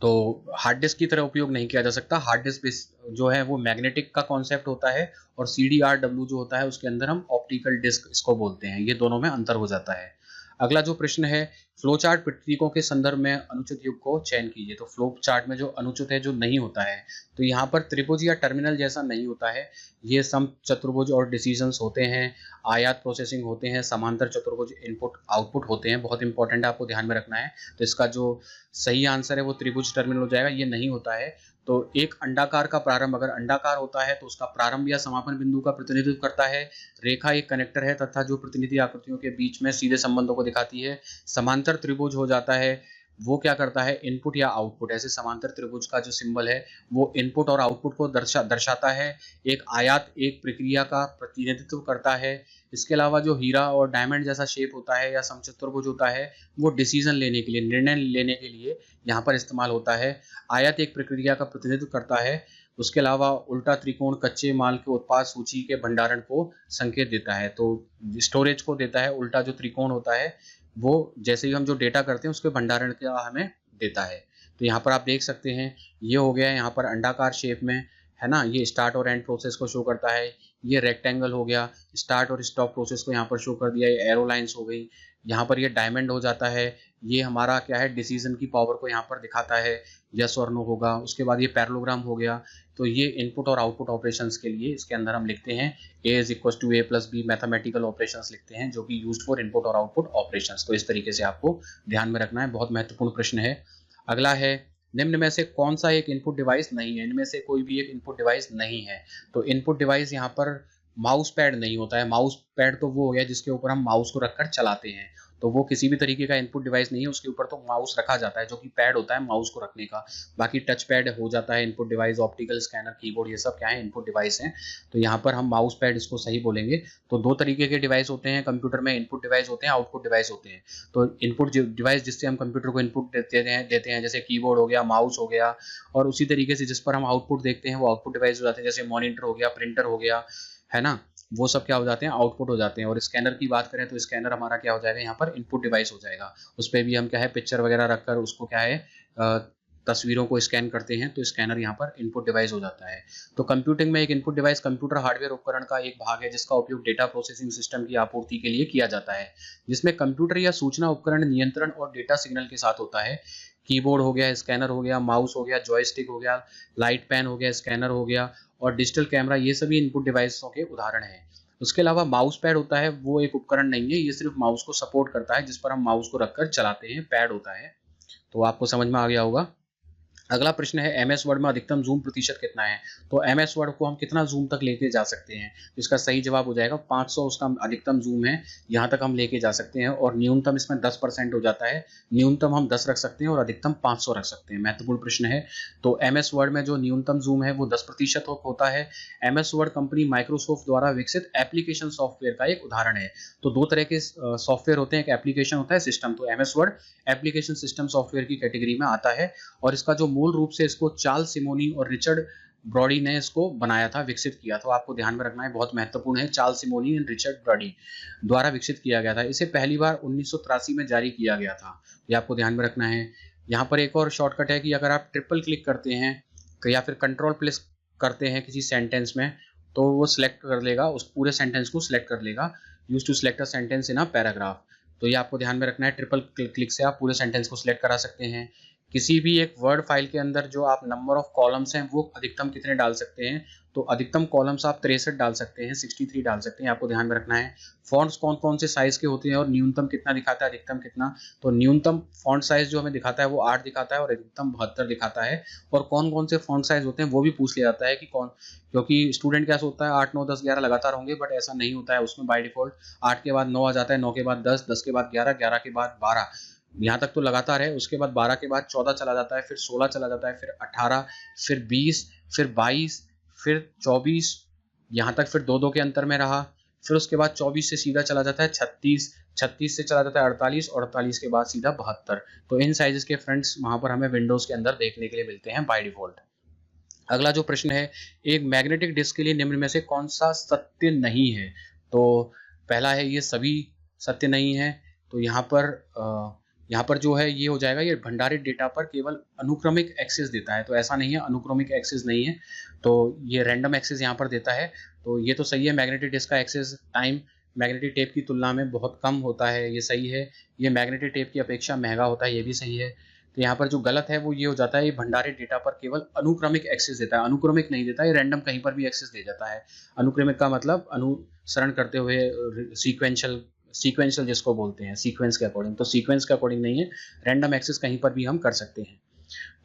तो हार्ड डिस्क की तरह उपयोग नहीं किया जा सकता। हार्ड डिस्क जो है वो मैग्नेटिक का कॉन्सेप्ट होता है, और CDRW जो होता है उसके अंदर हम ऑप्टिकल डिस्क इसको बोलते हैं। ये दोनों में अंतर हो जाता है। अगला जो प्रश्न है, फ्लोचार्ट प्रतीकों के संदर्भ में अनुचित युग को चयन कीजिए। तो फ्लो चार्ट में जो अनुचित है, जो नहीं होता है, तो यहाँ पर त्रिभुज या टर्मिनल जैसा नहीं होता है। ये सम चतुर्भुज और डिसीजंस होते हैं, आयात प्रोसेसिंग होते हैं, समांतर चतुर्भुज इनपुट आउटपुट होते हैं। बहुत इंपॉर्टेंट है, आपको ध्यान में रखना है। तो इसका जो सही आंसर है वो त्रिभुज टर्मिनल हो जाएगा, ये नहीं होता है। तो एक अंडाकार का प्रारंभ अगर अंडाकार होता है तो उसका प्रारंभ या समापन बिंदु का प्रतिनिधित्व करता है। रेखा एक कनेक्टर है तथा जो प्रतिनिधि आकृतियों के बीच में सीधे संबंधों को दिखाती है। समांतर त्रिभुज हो जाता है, वो क्या करता है, इनपुट या आउटपुट। ऐसे समांतर त्रिभुज का जो सिंबल है वो इनपुट और आउटपुट को दर्शाता है। एक आयत एक प्रक्रिया का प्रतिनिधित्व करता है। इसके अलावा जो हीरा और डायमंड जैसा शेप होता है या समचतुर्भुज होता है, वो डिसीजन लेने के लिए, निर्णय लेने के लिए यहाँ पर इस्तेमाल होता है। आयत एक प्रक्रिया का प्रतिनिधित्व करता है। उसके अलावा उल्टा त्रिकोण कच्चे माल के उत्पाद सूची के भंडारण को संकेत देता है, तो स्टोरेज को देता है। उल्टा जो त्रिकोण होता है वो जैसे ही हम जो डेटा करते हैं उसके भंडारण का हमें देता है। तो यहाँ पर आप देख सकते हैं, ये हो गया यहाँ पर अंडाकार शेप में, है ना, ये स्टार्ट और एंड प्रोसेस को शो करता है। ये रेक्टेंगल हो गया, स्टार्ट और स्टॉप प्रोसेस को यहाँ पर शो कर दिया। ये एरो लाइंस हो गई। यहाँ पर ये डायमंड हो जाता है, ये हमारा क्या है, डिसीजन की पावर को यहाँ पर दिखाता है, यस और नो होगा। उसके बाद ये पैरेललोग्राम हो गया। तो ये इनपुट और आउटपुट ऑपरेशंस के लिए इसके अंदर हम लिखते हैं a = a+b, मैथमेटिकल ऑपरेशंस लिखते हैं जो कि यूज्ड फॉर इनपुट और आउटपुट ऑपरेशंस। तो इस तरीके से आपको ध्यान में रखना है, बहुत महत्वपूर्ण प्रश्न है। अगला है, निम्न में से कौन सा एक इनपुट डिवाइस नहीं है। इनमें से कोई भी एक इनपुट डिवाइस नहीं है। तो इनपुट डिवाइस यहाँ पर माउस पैड नहीं होता है। माउस पैड तो वो हो गया जिसके ऊपर हम माउस को रखकर चलाते हैं, तो वो किसी भी तरीके का इनपुट डिवाइस नहीं है। उसके ऊपर तो माउस रखा जाता है जो कि पैड होता है माउस को रखने का। बाकी टच पैड हो जाता है input device, optical scanner, keyboard, ये सब क्या है, इनपुट डिवाइस हैं। तो यहाँ पर हम माउस पैड इसको सही बोलेंगे। तो दो तरीके के डिवाइस होते हैं कंप्यूटर में, इनपुट डिवाइस होते हैं, आउटपुट डिवाइस होते हैं। तो इनपुट डिवाइस जिससे हम कंप्यूटर को इनपुट देते हैं जैसे कीबोर्ड हो गया, माउस हो गया, और उसी तरीके से जिस पर हम आउटपुट देखते हैं वो आउटपुट डिवाइस हो जाते हैं, जैसे मॉनिटर हो गया, प्रिंटर हो गया, है ना, वो सब क्या हो जाते हैं, आउटपुट हो जाते हैं। और स्कैनर की बात करें तो स्कैनर हमारा क्या हो जाएगा, यहाँ पर इनपुट डिवाइस हो जाएगा। उस पर भी हम क्या है, पिक्चर वगैरह रखकर उसको क्या है, तस्वीरों को स्कैन करते हैं, तो स्कैनर यहाँ पर इनपुट डिवाइस हो जाता है। तो कंप्यूटिंग में एक इनपुट डिवाइस कंप्यूटर हार्डवेयर उपकरण का एक भाग है जिसका उपयोग डेटा प्रोसेसिंग सिस्टम की आपूर्ति के लिए किया जाता है, जिसमें कंप्यूटर या सूचना उपकरण नियंत्रण और डेटा सिग्नल के साथ होता है। कीबोर्ड हो गया, स्कैनर हो गया, माउस हो गया, जॉयस्टिक हो गया, लाइट पेन हो गया, स्कैनर हो गया, और डिजिटल कैमरा, ये सभी इनपुट डिवाइसों के उदाहरण हैं। उसके अलावा माउस पैड होता है, वो एक उपकरण नहीं है, ये सिर्फ माउस को सपोर्ट करता है जिस पर हम माउस को रखकर चलाते हैं, पैड होता है। तो आपको समझ में आ गया होगा। अगला प्रश्न है, एमएस वर्ड में अधिकतम जूम प्रतिशत कितना है। तो एमएस वर्ड को हम कितना जूम तक लेके जा सकते हैं, तो इसका सही जवाब हो जाएगा 500। उसका अधिकतम जूम है, यहाँ तक हम लेके जा सकते हैं। और न्यूनतम इसमें 10% हो जाता है। न्यूनतम हम 10 रख सकते हैं और अधिकतम 500 रख सकते हैं। महत्वपूर्ण प्रश्न है। तो एमएस वर्ड में जो न्यूनतम जूम है वो 10% होता है। एमएस वर्ड कंपनी माइक्रोसॉफ्ट द्वारा विकसित एप्लीकेशन सॉफ्टवेयर का एक उदाहरण है। तो दो तरह के सॉफ्टवेयर होते हैं, एक एप्लीकेशन होता है, सिस्टम। तो MS word application system software की कैटेगरी में आता है। और इसका जो मूल रूप से इसको चार्ल्स सिमोनी और रिचर्ड ब्रॉडी ने इसको बनाया था, विकसित किया। तो आपको ध्यान में रखना है, बहुत महत्वपूर्ण है। Charles Simonyi and Richard Brodie द्वारा विकसित किया गया था। इसे पहली बार 1983 में जारी किया गया था, ये आपको ध्यान में रखना है। यहाँ पर एक और शॉर्टकट है कि अगर आप ट्रिपल क्लिक करते हैं या फिर कंट्रोल प्लस करते हैं किसी सेंटेंस में, तो वो सिलेक्ट कर लेगा, उस पूरे सेंटेंस को सिलेक्ट कर लेगा। Use to select a sentence in a paragraph. तो ये आपको ध्यान में रखना है, ट्रिपल क्लिक से आप पूरे सेंटेंस को सिलेक्ट करा सकते हैं। किसी भी एक वर्ड फाइल के अंदर जो आप नंबर ऑफ कॉलम्स हैं वो अधिकतम कितने डाल सकते हैं, तो अधिकतम कॉलम्स आप 63 डाल सकते हैं, 63 डाल सकते हैं, आपको ध्यान में रखना है। फॉन्ट्स कौन कौन से साइज के होते हैं और न्यूनतम कितना दिखाता है, अधिकतम कितना, तो न्यूनतम फॉन्ट साइज जो हमें दिखाता है वो 8 दिखाता है और अधिकतम 72 दिखाता है। और कौन कौन से फॉन्ट साइज होते हैं वो भी पूछ लिया जाता है कि कौन, क्योंकि स्टूडेंट क्या सोचता है 8 9 10 11 लगातार होंगे, बट ऐसा नहीं होता है। उसमें बाय डिफॉल्ट 8 के बाद 9 आ जाता है, 9 के बाद 10, 10 के बाद 11, 11 के बाद 12, यहाँ तक तो लगातार है। उसके बाद 12 के बाद 14 चला जाता है, फिर 16 चला जाता है, फिर 18, फिर 20, फिर 22, फिर 24, यहाँ तक फिर 2 2 के अंतर में रहा। फिर उसके बाद 24 से सीधा चला जाता है 36, 36 से चला जाता है 48 और 48 के बाद सीधा 72। तो इन साइजेस के फ्रंट्स वहां पर हमें विंडोज के अंदर देखने के लिए मिलते हैं बाय डिफॉल्ट। अगला जो प्रश्न है, एक मैग्नेटिक डिस्क के लिए निम्न में से कौन सा सत्य नहीं है। तो पहला है ये सभी सत्य नहीं है। तो यहाँ पर जो है ये हो जाएगा, ये भंडारित डेटा पर केवल अनुक्रमिक एक्सेस देता है, तो ऐसा नहीं है, अनुक्रमिक एक्सेस नहीं है, तो ये रैंडम एक्सेस यहाँ पर देता है। तो ये तो सही है, मैग्नेटिक डिस्क का एक्सेस टाइम मैग्नेटिक टेप की तुलना में बहुत कम होता है, ये सही है। ये मैग्नेटिक टेप की अपेक्षा महंगा होता है, ये भी सही है। तो यहाँ पर जो गलत है वो ये हो जाता है, ये भंडारित डेटा पर केवल अनुक्रमिक एक्सेस देता है, अनुक्रमिक नहीं देता, ये रैंडम कहीं पर भी एक्सेस दे जाता है। अनुक्रमिक का मतलब अनुसरण करते हुए, सीक्वेंशियल जिसको बोलते हैं, सीक्वेंस के अकॉर्डिंग, तो सीक्वेंस के अकॉर्डिंग नहीं है, रैंडम एक्सेस कहीं पर भी हम कर सकते हैं।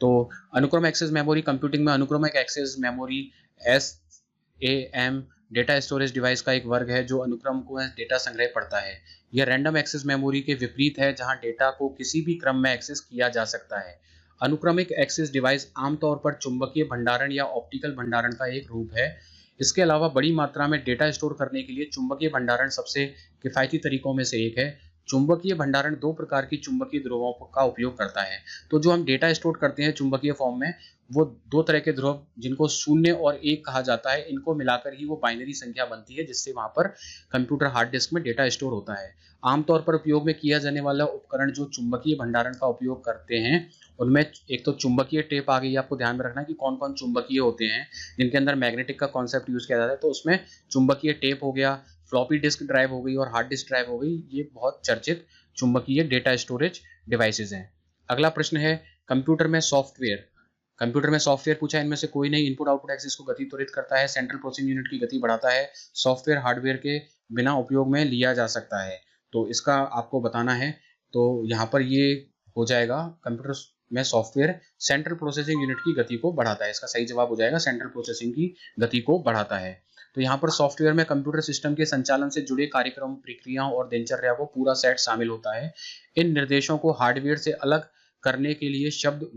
तो अनुक्रम एक्सेस मेमोरी कंप्यूटिंग में अनुक्रमिक access memory SAM data storage device का एक वर्ग है जो अनुक्रम को डेटा संग्रह पढ़ता है। यह रैंडम एक्सेस मेमोरी के विपरीत है जहां डेटा को किसी भी क्रम में एक्सेस किया जा सकता है। अनुक्रमिक एक्सेस डिवाइस आमतौर पर चुंबकीय भंडारण या ऑप्टिकल भंडारण का एक रूप है। इसके अलावा बड़ी मात्रा में डेटा स्टोर करने के लिए चुंबकीय भंडारण सबसे किफ़ायती तरीकों में से एक है। चुंबकीय भंडारण 2 प्रकार की चुंबकीय ध्रुवों का उपयोग करता है। तो जो हम डेटा स्टोर करते हैं चुंबकीय फॉर्म में, वो 2 तरह के ध्रुव जिनको 0 और 1 कहा जाता है, इनको मिलाकर ही वो बाइनरी संख्या बनती है जिससे वहां पर कंप्यूटर हार्ड डिस्क में डेटा स्टोर होता है। आमतौर पर उपयोग में किया जाने वाला उपकरण जो चुंबकीय भंडारण का उपयोग करते हैं उनमें एक तो चुंबकीय टेप आ गई, आपको ध्यान में रखना है कि कौन कौन चुंबकीय होते हैं जिनके अंदर मैग्नेटिक का कॉन्सेप्ट यूज किया जाता है। तो उसमें चुंबकीय टेप हो गया, फ्लॉपी डिस्क ड्राइव हो गई और हार्ड डिस्क ड्राइव हो गई, ये बहुत चर्चित चुंबकीय डेटा स्टोरेज डिवाइसेज हैं। अगला प्रश्न है, कंप्यूटर में सॉफ्टवेयर पूछा है, इनमें से कोई नहीं। इनपुट आउटपुट एक्सिस को गति त्वरित करता है, सेंट्रल प्रोसेसिंग यूनिट की गति बढ़ाता है, सॉफ्टवेयर हार्डवेयर के बिना उपयोग में लिया जा सकता है। तो इसका आपको बताना है, तो यहाँ पर ये हो जाएगा, कंप्यूटर में सॉफ्टवेयर सेंट्रल प्रोसेसिंग यूनिट की गति को बढ़ाता है। इसका सही जवाब हो जाएगा, सेंट्रल प्रोसेसिंग की गति को बढ़ाता है। तो यहाँ पर सॉफ्टवेयर में कंप्यूटर सिस्टम के संचालन से जुड़े कार्यक्रम, प्रक्रियाओं और दिनचर्या को पूरा सेट शामिल होता है। इन निर्देशों को हार्डवेयर से अलग करने के लिए शब्द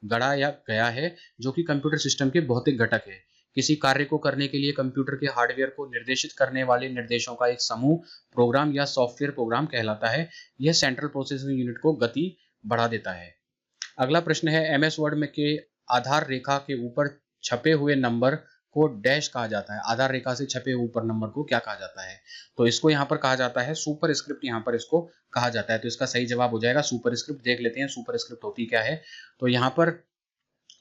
गढ़ा गया है जो कि कंप्यूटर सिस्टम के भौतिक घटक है। किसी कार्य को करने के लिए कंप्यूटर के हार्डवेयर को निर्देशित करने वाले निर्देशों का एक समूह प्रोग्राम या सॉफ्टवेयर प्रोग्राम कहलाता है। यह सेंट्रल प्रोसेसिंग यूनिट को गति बढ़ा देता है। अगला प्रश्न है, MS वर्ड में के आधार रेखा के ऊपर छपे हुए नंबर को डैश कहा जाता है। आधार रेखा से छपे ऊपर नंबर को क्या कहा जाता है, तो इसको यहाँ पर कहा जाता है सुपर स्क्रिप्ट, यहाँ पर इसको कहा जाता है। तो इसका सही जवाब हो जाएगा सुपर स्क्रिप्ट। देख लेते हैं सुपर स्क्रिप्ट होती क्या है। तो यहाँ पर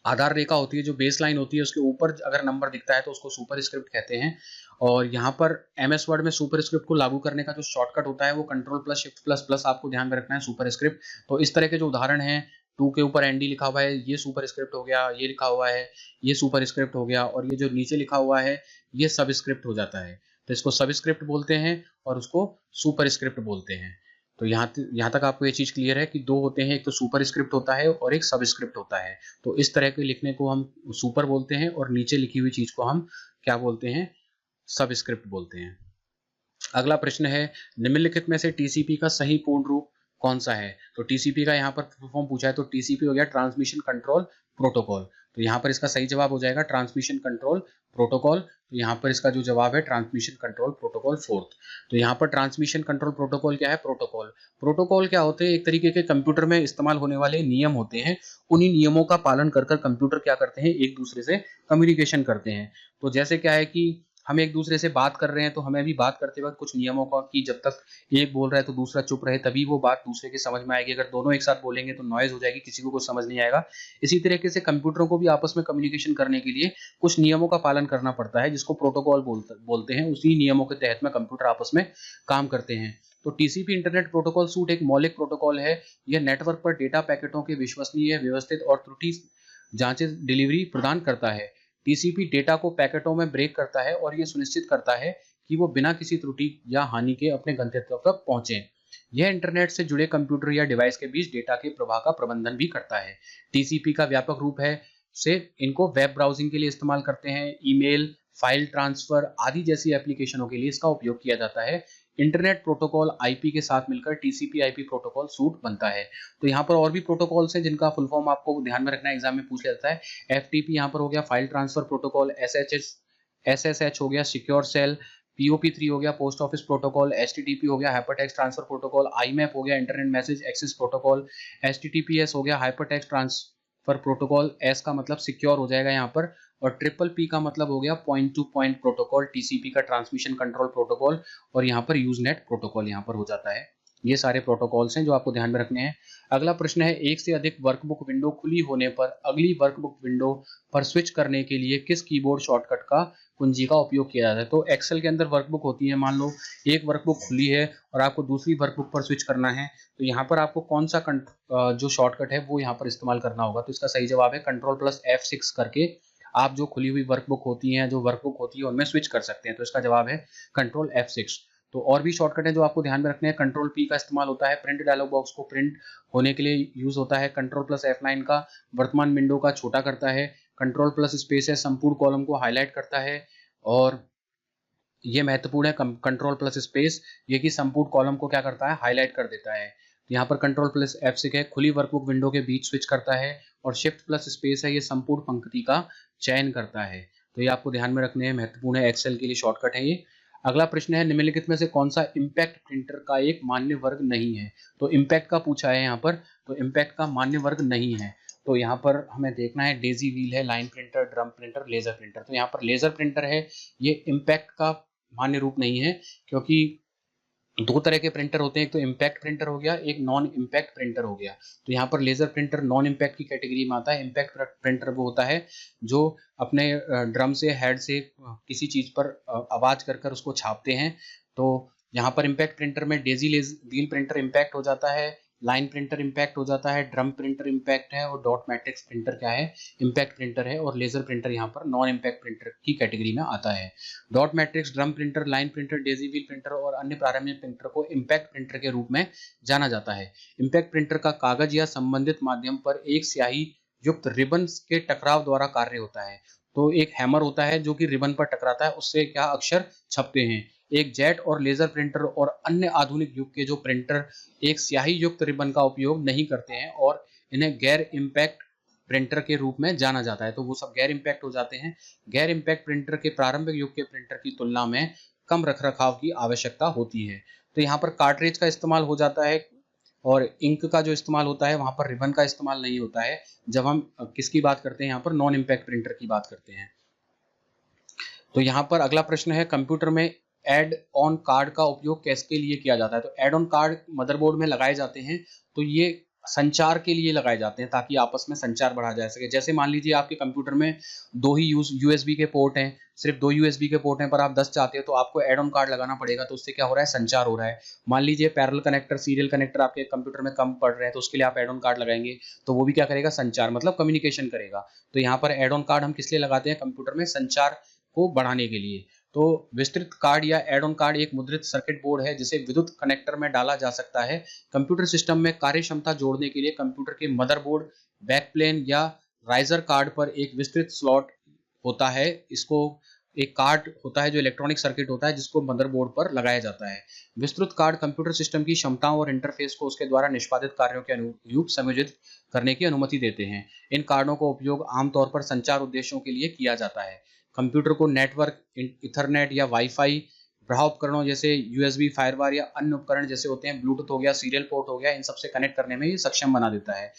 आधार रेखा होती है, जो बेस लाइन होती है उसके ऊपर अगर नंबर दिखता है तो उसको सुपर स्क्रिप्ट कहते हैं। और यहाँ पर MS वर्ड में सुपर स्क्रिप्ट को लागू करने का जो शॉर्टकट होता है वो control plus shift plus plus, आपको ध्यान में रखना है सुपर स्क्रिप्ट। तो इस तरह के जो उदाहरण हैं, 2 के ऊपर ND लिखा हुआ है, ये सुपर स्क्रिप्ट हो गया, ये लिखा हुआ है ये सुपर स्क्रिप्ट हो गया, और ये जो नीचे लिखा हुआ है ये सब स्क्रिप्ट हो जाता है। तो इसको सब स्क्रिप्ट बोलते हैं और उसको सुपर स्क्रिप्ट बोलते हैं। तो यहाँ तक आपको ये चीज क्लियर है कि 2 होते हैं, एक तो सुपर स्क्रिप्ट होता है और एक सब स्क्रिप्ट होता है। तो इस तरह के लिखने को हम सुपर बोलते हैं और नीचे लिखी हुई चीज को हम क्या बोलते हैं, सब स्क्रिप्ट बोलते हैं। अगला प्रश्न है, निम्नलिखित में से TCP का सही पूर्ण रूप कौन सा है। तो TCP का यहाँ पर फुल फॉर्म पूछा है, तो TCP हो गया ट्रांसमिशन कंट्रोल प्रोटोकॉल। तो यहाँ पर इसका सही जवाब हो जाएगा ट्रांसमिशन कंट्रोल प्रोटोकॉल। तो यहाँ पर इसका जो जवाब है ट्रांसमिशन कंट्रोल प्रोटोकॉल फोर्थ। तो यहाँ पर ट्रांसमिशन कंट्रोल प्रोटोकॉल क्या है? प्रोटोकॉल। प्रोटोकॉल क्या होते हैं? एक तरीके के कंप्यूटर में इस्तेमाल होने वाले नियम होते हैं। उन्हीं नियमों का पालन कर कंप्यूटर क्या करते हैं? एक दूसरे से कम्युनिकेशन करते हैं। तो जैसे क्या है कि हम एक दूसरे से बात कर रहे हैं, तो हमें भी बात करते वक्त कुछ नियमों का कि जब तक एक बोल रहा है तो दूसरा चुप रहे, तभी वो बात दूसरे के समझ में आएगी। अगर दोनों एक साथ बोलेंगे तो नॉइज हो जाएगी, किसी को कुछ समझ नहीं आएगा। इसी तरीके से कंप्यूटरों को भी आपस में कम्युनिकेशन करने के लिए कुछ नियमों का पालन करना पड़ता है, जिसको प्रोटोकॉल बोलते हैं। उसी नियमों के तहत में कंप्यूटर आपस में काम करते हैं। तो टीसीपी इंटरनेट प्रोटोकॉल सूट एक मौलिक प्रोटोकॉल है। यह नेटवर्क पर डेटा पैकेटों के विश्वसनीय, व्यवस्थित और त्रुटि जांचे डिलीवरी प्रदान करता है। टीसीपी डेटा को पैकेटों में ब्रेक करता है और यह सुनिश्चित करता है कि वो बिना किसी त्रुटि या हानि के अपने गंतव्य तक पहुंचे। यह इंटरनेट से जुड़े कंप्यूटर या डिवाइस के बीच डेटा के प्रवाह का प्रबंधन भी करता है। टीसीपी का व्यापक रूप है से इनको वेब ब्राउजिंग के लिए इस्तेमाल करते हैं, ईमेल, फाइल ट्रांसफर आदि जैसी एप्लीकेशनों के लिए इसका उपयोग किया जाता है। इंटरनेट प्रोटोकॉल आईपी के साथ मिलकर टीसीपी आईपी प्रोटोकॉल सूट बनता है। तो यहाँ पर और भी प्रोटोकॉल्स हैं जिनका फुल फॉर्म आपको ध्यान में रखना है, एग्जाम में पूछ लिया जाता है। एफटीपी यहाँ पर हो गया फाइल ट्रांसफर प्रोटोकॉल, एसएसएच हो गया सिक्योर सेल, POP3 हो गया पोस्ट ऑफिस प्रोटोकॉल, HTTP हो गया हाइपरटेक्स्ट ट्रांसफर प्रोटोकॉल, IMAP हो गया internet message access protocol, HTTPS हो गया हाइपरटेक्स्ट ट्रांसफर प्रोटोकॉल। S का मतलब सिक्योर हो जाएगा यहाँ पर, और P का मतलब हो गया point two point protocol, TCP का ट्रांसमिशन कंट्रोल प्रोटोकॉल, और यहाँ पर यूजनेट प्रोटोकॉल यहाँ पर हो जाता है। ये सारे प्रोटोकॉल्स हैं जो आपको ध्यान में रखने हैं। अगला प्रश्न है, एक से अधिक वर्कबुक विंडो खुली होने पर अगली वर्कबुक विंडो पर स्विच करने के लिए किस कीबोर्ड शॉर्टकट का कुंजी का उपयोग किया जाता है? तो एक्सेल के अंदर वर्कबुक होती है, मान लो एक वर्कबुक खुली है और आपको दूसरी वर्कबुक पर स्विच करना है, तो यहाँ पर आपको कौन सा जो शॉर्टकट है वो यहाँ पर इस्तेमाल करना होगा? तो इसका सही जवाब है Ctrl+F6 करके आप जो खुली हुई वर्कबुक होती हैं, जो वर्कबुक होती है उनमें स्विच कर सकते हैं। तो इसका जवाब है Ctrl+F6। तो और भी शॉर्टकट है जो आपको ध्यान में रखने हैं। Ctrl+P का इस्तेमाल होता है प्रिंट डायलॉग बॉक्स को प्रिंट होने के लिए यूज होता है। Ctrl+F9 का वर्तमान विंडो का छोटा करता है। Ctrl+स्पेस है संपूर्ण कॉलम को हाईलाइट करता है, और ये महत्वपूर्ण है Ctrl+स्पेस, ये कि संपूर्ण कॉलम को क्या करता है? हाईलाइट कर देता है। यहाँ पर Ctrl+F6 है खुली वर्कबुक विंडो के बीच स्विच करता है, और Shift+स्पेस है ये संपूर्ण पंक्ति का चयन करता है। तो ये आपको ध्यान में रखने हैं, महत्वपूर्ण है, एक्सेल के लिए शॉर्टकट है ये। अगला प्रश्न है, निम्नलिखित में से कौन सा इम्पैक्ट प्रिंटर का एक मान्य वर्ग नहीं है? तो इम्पैक्ट का पूछा है यहाँ पर, तो इम्पैक्ट का मान्य वर्ग नहीं है। तो यहाँ पर हमें देखना है, डेजी व्हील है, line printer, drum printer, laser printer. तो यहाँ पर लेजर प्रिंटर है, ये इम्पैक्ट का मान्य रूप नहीं है, क्योंकि दो तरह के प्रिंटर होते हैं, एक तो इम्पैक्ट प्रिंटर हो गया, एक नॉन इम्पैक्ट प्रिंटर हो गया। तो यहाँ पर लेजर प्रिंटर नॉन इम्पैक्ट की कैटेगरी में आता है। इम्पैक्ट प्रिंटर वो होता है जो अपने ड्रम से, हेड से किसी चीज पर आवाज कर उसको छापते हैं। तो यहाँ पर इम्पैक्ट प्रिंटर में डेजी व्हील प्रिंटर इम्पैक्ट हो जाता है, लाइन प्रिंटर इम्पैक्ट हो जाता है, ड्रम प्रिंटर इम्पैक्ट है, और डॉट मैट्रिक्स प्रिंटर क्या है? इम्पैक्ट प्रिंटर है, और लेजर प्रिंटर यहाँ पर नॉन इम्पैक्ट प्रिंटर की कैटेगरी में आता है। Dot matrix, drum printer, line printer, Daisy wheel printer और अन्य प्रारंभिक प्रिंटर को इम्पैक्ट प्रिंटर के रूप में जाना जाता है। इम्पैक्ट प्रिंटर का कागज या संबंधित माध्यम पर एक स्याही युक्त रिबन के टकराव द्वारा कार्य होता है। तो एक हैमर होता है जो कि रिबन पर टकराता है, उससे क्या अक्षर छपते हैं। एक जेट और लेजर प्रिंटर और अन्य आधुनिक युग के जो प्रिंटर एक स्याही युक्त रिबन का उपयोग नहीं करते हैं, और इन्हें गैर इम्पैक्ट प्रिंटर के रूप में जाना जाता है। तो वो सब गैर इम्पैक्ट हो जाते हैं। गैर इम्पैक्ट प्रिंटर के प्रारंभिक युग के प्रिंटर की तुलना में कम रखरखाव की आवश्यकता होती है। तो यहाँ पर कार्ट्रिज का इस्तेमाल हो जाता है, और इंक का जो इस्तेमाल होता है वहां पर रिबन का इस्तेमाल नहीं होता है। जब हम किसकी बात करते हैं? यहाँ पर नॉन इम्पैक्ट प्रिंटर की बात करते हैं। तो यहाँ पर अगला प्रश्न है, कंप्यूटर में एड ऑन कार्ड का उपयोग किसके लिए किया जाता है? तो एड ऑन कार्ड मदरबोर्ड में लगाए जाते हैं, तो ये संचार के लिए लगाए जाते हैं ताकि आपस में संचार बढ़ा जा सके। जैसे मान लीजिए आपके कंप्यूटर में दो ही यूएसबी के पोर्ट हैं, सिर्फ दो यूएसबी के पोर्ट हैं, पर आप 10 चाहते हो तो आपको एड ऑन कार्ड लगाना पड़ेगा। तो उससे क्या हो रहा है? संचार हो रहा है। मान लीजिए पैरेलल कनेक्टर, सीरियल कनेक्टर आपके कंप्यूटर में कम पड़ रहे हैं, तो उसके लिए आप एड ऑन कार्ड लगाएंगे, तो वो भी क्या करेगा? संचार मतलब कम्युनिकेशन करेगा। तो यहाँ पर एड ऑन कार्ड हम किस लिए लगाते हैं? कंप्यूटर में संचार को बढ़ाने के लिए। तो विस्तृत कार्ड या एड ऑन कार्ड एक मुद्रित सर्किट बोर्ड है जिसे विद्युत कनेक्टर में डाला जा सकता है। कंप्यूटर सिस्टम में कार्य क्षमता जोड़ने के लिए कंप्यूटर के मदरबोर्ड, बैकप्लेन या राइजर कार्ड पर एक विस्तृत स्लॉट होता है। इसको एक कार्ड होता है जो इलेक्ट्रॉनिक सर्किट होता है जिसको मदरबोर्ड पर लगाया जाता है। विस्तृत कार्ड कंप्यूटर सिस्टम की क्षमताओं और इंटरफेस को उसके द्वारा निष्पादित कार्यों के अनुरूप संयोजित करने की अनुमति देते हैं। इन कार्डों का उपयोग आमतौर पर संचार उद्देश्यों के लिए किया जाता है। कंप्यूटर को नेटवर्क, इथरनेट या वाईफाई, बढ़ा उपकरणों जैसे यूएसबी, फायरवार या अन्य उपकरण जैसे होते हैं, ब्लूटूथ हो गया, सीरियल पोर्ट हो गया, इन सबसे कनेक्ट करने में ये सक्षम बना देता है।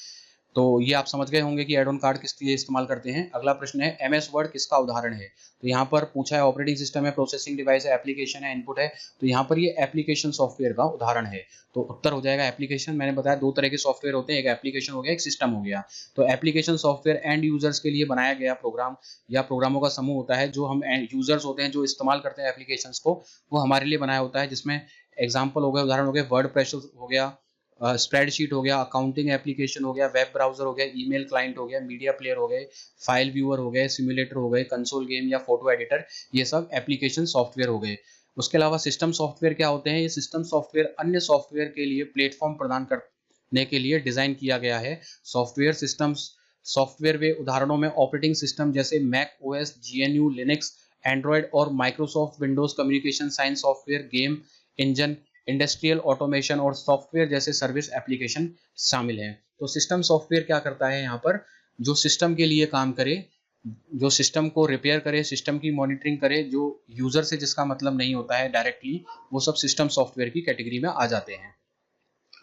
तो ये आप समझ गए होंगे कि एड ऑन कार्ड किस लिए इस्तेमाल करते हैं। अगला प्रश्न है एमएस वर्ड किसका उदाहरण है। तो यहाँ पर पूछा है ऑपरेटिंग सिस्टम है, प्रोसेसिंग डिवाइस है, एप्लीकेशन है, इनपुट है। तो यहाँ पर ये एप्लीकेशन सॉफ्टवेयर का उदाहरण है। तो उत्तर हो जाएगा एप्लीकेशन। मैंने बताया दो तरह के सॉफ्टवेयर होते हैं, एक एप्लीकेशन हो गया, एक सिस्टम हो गया। तो एप्लीकेशन सॉफ्टवेयर एंड यूजर्स के लिए बनाया गया प्रोग्राम या प्रोग्रामों का समूह होता है। जो हम यूजर्स होते हैं जो इस्तेमाल करते हैं एप्लीकेशंस को, वो हमारे लिए बनाया होता है, जिसमें एग्जाम्पल हो गए, उदाहरण हो गए, वर्ड प्रेशर हो गया, स्प्रेडशीट हो गया, अकाउंटिंग एप्लीकेशन हो गया, वेब ब्राउजर हो गया, ईमेल क्लाइंट हो गया, मीडिया प्लेयर हो गए, फाइल व्यूअर हो गए, सिमुलेटर हो गए, कंसोल गेम या फोटो एडिटर, ये सब एप्लीकेशन सॉफ्टवेयर हो गए। उसके अलावा सिस्टम सॉफ्टवेयर क्या होते हैं। ये सिस्टम सॉफ्टवेयर अन्य सॉफ्टवेयर के लिए प्लेटफॉर्म प्रदान करने के लिए डिजाइन किया गया है। सॉफ्टवेयर सिस्टम्स सॉफ्टवेयर वे उदाहरणों में ऑपरेटिंग सिस्टम जैसे Mac OS, GNU Linux, Android और Microsoft Windows communication science software, game engine, industrial automation और सॉफ्टवेयर जैसे सर्विस एप्लीकेशन शामिल हैं। तो सिस्टम सॉफ्टवेयर क्या करता है, यहाँ पर जो सिस्टम के लिए काम करे, जो सिस्टम को रिपेयर करे, सिस्टम की मॉनिटरिंग करे, जो यूजर से जिसका मतलब नहीं होता है डायरेक्टली, वो सब सिस्टम सॉफ्टवेयर की कैटेगरी में आ जाते हैं।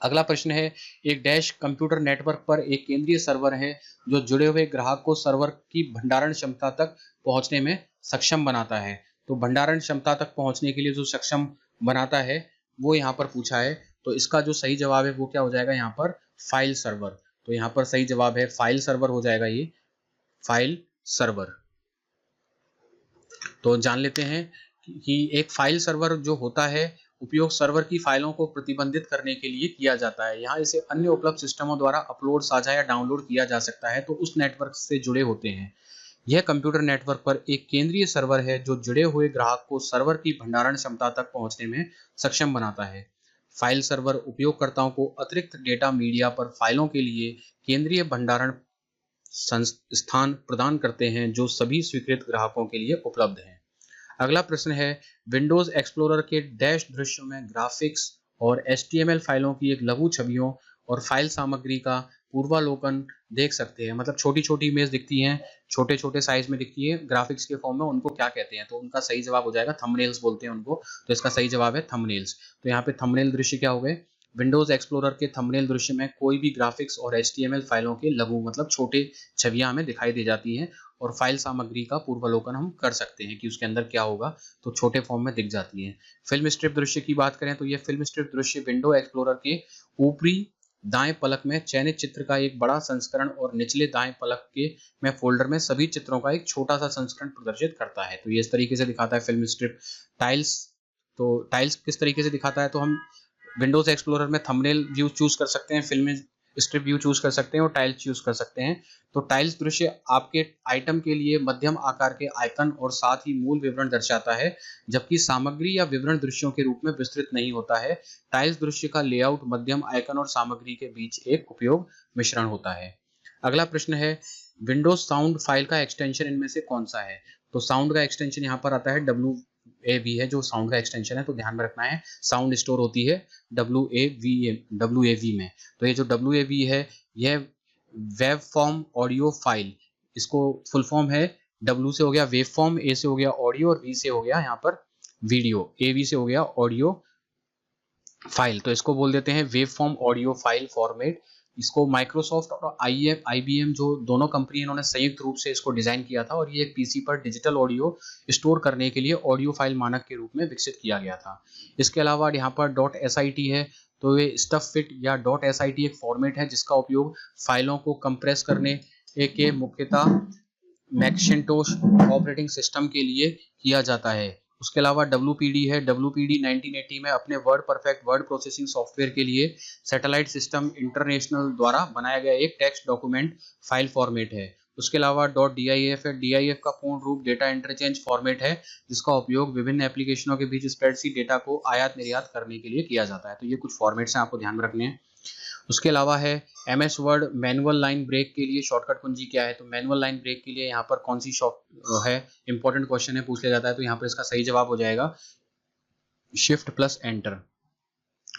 अगला प्रश्न है एक डैश कंप्यूटर नेटवर्क पर एक केंद्रीय सर्वर है जो जुड़े हुए ग्राहक को सर्वर की भंडारण क्षमता तक पहुंचने में सक्षम बनाता है। तो भंडारण क्षमता तक पहुंचने के लिए जो सक्षम बनाता है वो यहाँ पर पूछा है। तो इसका जो सही जवाब है वो क्या हो जाएगा, यहाँ पर फाइल सर्वर। तो यहाँ पर सही जवाब है फाइल सर्वर हो जाएगा, ये फाइल सर्वर। तो जान लेते हैं कि एक फाइल सर्वर जो होता है उपयोग सर्वर की फाइलों को प्रतिबंधित करने के लिए किया जाता है। यहाँ इसे अन्य उपलब्ध सिस्टमों द्वारा अपलोड, साझा या डाउनलोड किया जा सकता है, तो उस नेटवर्क से जुड़े होते हैं। यह कंप्यूटर नेटवर्क पर एक केंद्रीय सर्वर है जो जुड़े हुए ग्राहक को सर्वर की भंडारण क्षमता तक पहुंचने में सक्षम बनाता है। फाइल सर्वर उपयोगकर्ताओं को अतिरिक्त डेटा मीडिया पर फाइलों के लिए केंद्रीय भंडारण स्थान प्रदान करते हैं जो सभी स्वीकृत ग्राहकों के लिए उपलब्ध हैं। अगला प्रश्न है विंडोज एक्सप्लोरर के डैश दृश्यों में ग्राफिक्स और HTML फाइलों की एक लघु छवियों और फाइल सामग्री का पूर्वालोकन देख सकते हैं। मतलब छोटी छोटी इमेज दिखती हैं, छोटे छोटे साइज में दिखती है ग्राफिक्स के फॉर्म में, उनको क्या कहते हैं। तो उनका सही जवाब हो जाएगा थंबनेल्स बोलते हैं उनको। तो इसका सही जवाब है थंबनेल्स। तो यहाँ पे थंबनेल दृश्य क्या हो गए, विंडोज एक्सप्लोरर के थंबनेल दृश्य में कोई भी ग्राफिक्स और HTML फाइलों के लघु मतलब छोटे छवियां हमें दिखाई दे जाती हैं और फाइल सामग्री का पूर्वालोकन हम कर सकते हैं कि उसके अंदर क्या होगा, तो छोटे फॉर्म में दिख जाती है। फिल्म स्ट्रिप दृश्य की बात करें तो ये फिल्म स्ट्रिप दृश्य विंडो एक्सप्लोरर के ऊपरी दाएं पलक में चयनित चित्र का एक बड़ा संस्करण और निचले दाएं पलक के में फोल्डर में सभी चित्रों का एक छोटा सा संस्करण प्रदर्शित करता है। तो ये इस तरीके से दिखाता है फिल्म स्ट्रिप। टाइल्स, तो टाइल्स किस तरीके से दिखाता है, तो हम विंडोज एक्सप्लोरर में थंबनेल व्यू चूज कर सकते हैं, फिल्म स्ट्रिप व्यू चूज कर सकते हैं और टाइल्स चूज कर सकते हैं। तो टाइल्स दृश्य आपके आइटम के लिए मध्यम आकार के आइकन और साथ ही मूल विवरण दर्शाता है, जबकि सामग्री या विवरण दृश्यों के रूप में विस्तृत नहीं होता है। टाइल्स दृश्य का लेआउट मध्यम आइकन और सामग्री के बीच एक उपयोग मिश्रण होता है। अगला प्रश्न है विंडोज साउंड फाइल का एक्सटेंशन इनमें से कौन सा है। तो साउंड का एक्सटेंशन यहाँ पर आता है WAV है, जो साउंड का एक्सटेंशन है, तो ध्यान में रखना है। साउंड स्टोर होती है WAV में। तो ये जो WAV है यह वेब फॉर्म ऑडियो फाइल, इसको फुल फॉर्म है W से हो गया वेब फॉर्म, A से हो गया ऑडियो और V से हो गया यहाँ पर वीडियो, AV से हो गया ऑडियो फाइल। तो इसको बोल देते हैं web form audio file format. इसको माइक्रोसॉफ्ट और IBM जो दोनों कंपनी इन्होंने संयुक्त रूप से इसको डिजाइन किया था और ये एक पीसी पर डिजिटल ऑडियो स्टोर करने के लिए ऑडियो फाइल मानक के रूप में विकसित किया गया था। इसके अलावा यहाँ पर .sit है, तो ये स्टफ फिट या .sit एक फॉर्मेट है जिसका उपयोग फाइलों को कंप्रेस करने के मुख्यतः मैकिन्टोश ऑपरेटिंग सिस्टम के लिए किया जाता है। उसके अलावा WPD है। WPD 1980 में अपने word perfect word processing software के लिए सैटेलाइट सिस्टम इंटरनेशनल द्वारा बनाया गया एक टेक्स्ट डॉक्यूमेंट फाइल फॉर्मेट है। उसके अलावा .DIF है। DIF का पूर्ण रूप डेटा इंटरचेंज फॉर्मेट है जिसका उपयोग विभिन्न एप्लीकेशनों के बीच स्प्रेडशीट डेटा को आयात निर्यात करने के लिए किया जाता है। तो ये कुछ फॉर्मेट्स हैं, आपको ध्यान में रखने हैं। उसके अलावा है MS Word manual line break के लिए शॉर्टकट कुंजी क्या है? तो मैनुअल लाइन ब्रेक के लिए यहाँ पर कौन सी है, इंपॉर्टेंट क्वेश्चन है, पूछ लिया जाता है। तो यहाँ पर इसका सही जवाब हो जाएगा शिफ्ट प्लस एंटर।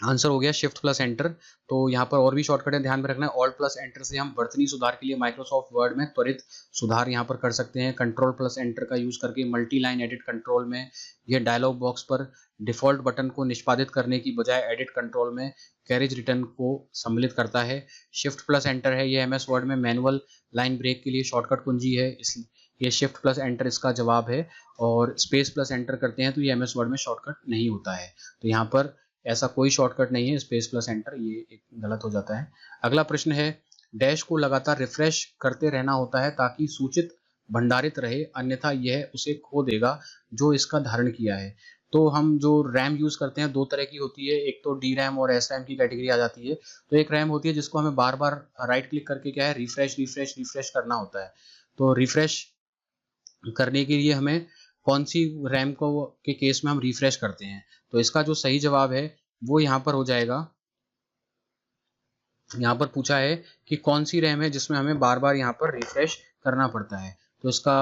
आंसर हो गया शिफ्ट प्लस एंटर। तो यहाँ पर और भी शॉर्टकट है, ध्यान में रखना है। ऑल्ट प्लस एंटर से हम वर्तनी सुधार के लिए माइक्रोसॉफ्ट वर्ड में त्वरित सुधार यहाँ पर कर सकते हैं। कंट्रोल प्लस एंटर का यूज करके मल्टी लाइन एडिट कंट्रोल में यह डायलॉग बॉक्स पर डिफॉल्ट बटन को निष्पादित करने की बजाय एडिट कंट्रोल में कैरेज रिटर्न को सम्मिलित करता है। शिफ्ट प्लस एंटर है ये MS वर्ड में मैनुअल लाइन ब्रेक के लिए शॉर्टकट कुंजी है, इस ये शिफ्ट प्लस एंटर इसका जवाब है। और स्पेस प्लस एंटर करते हैं तो ये MS वर्ड में शॉर्टकट नहीं होता है। तो यहाँ पर ऐसा कोई शॉर्टकट नहीं है स्पेस प्लस एंटर, ये एक गलत हो जाता है। अगला प्रश्न है डैश को लगातार रिफ्रेश करते रहना होता है ताकि सूचित भंडारित रहे, अन्यथा यह उसे खो देगा जो इसका धारण किया है। तो हम जो रैम यूज करते हैं दो तरह की होती है, एक तो डी रैम और एस रैम की कैटेगरी आ जाती है। तो एक रैम होती है जिसको हमें बार बार राइट क्लिक करके क्या है रिफ्रेश रिफ्रेश रिफ्रेश करना होता है। तो रिफ्रेश करने के लिए हमें कौन सी रैम को के केस में हम रिफ्रेश करते हैं? तो इसका जो सही जवाब है वो यहाँ पर हो जाएगा, यहाँ पर पूछा है कि कौन सी रैम है जिसमें हमें बार बार यहाँ पर रिफ्रेश करना पड़ता है। तो इसका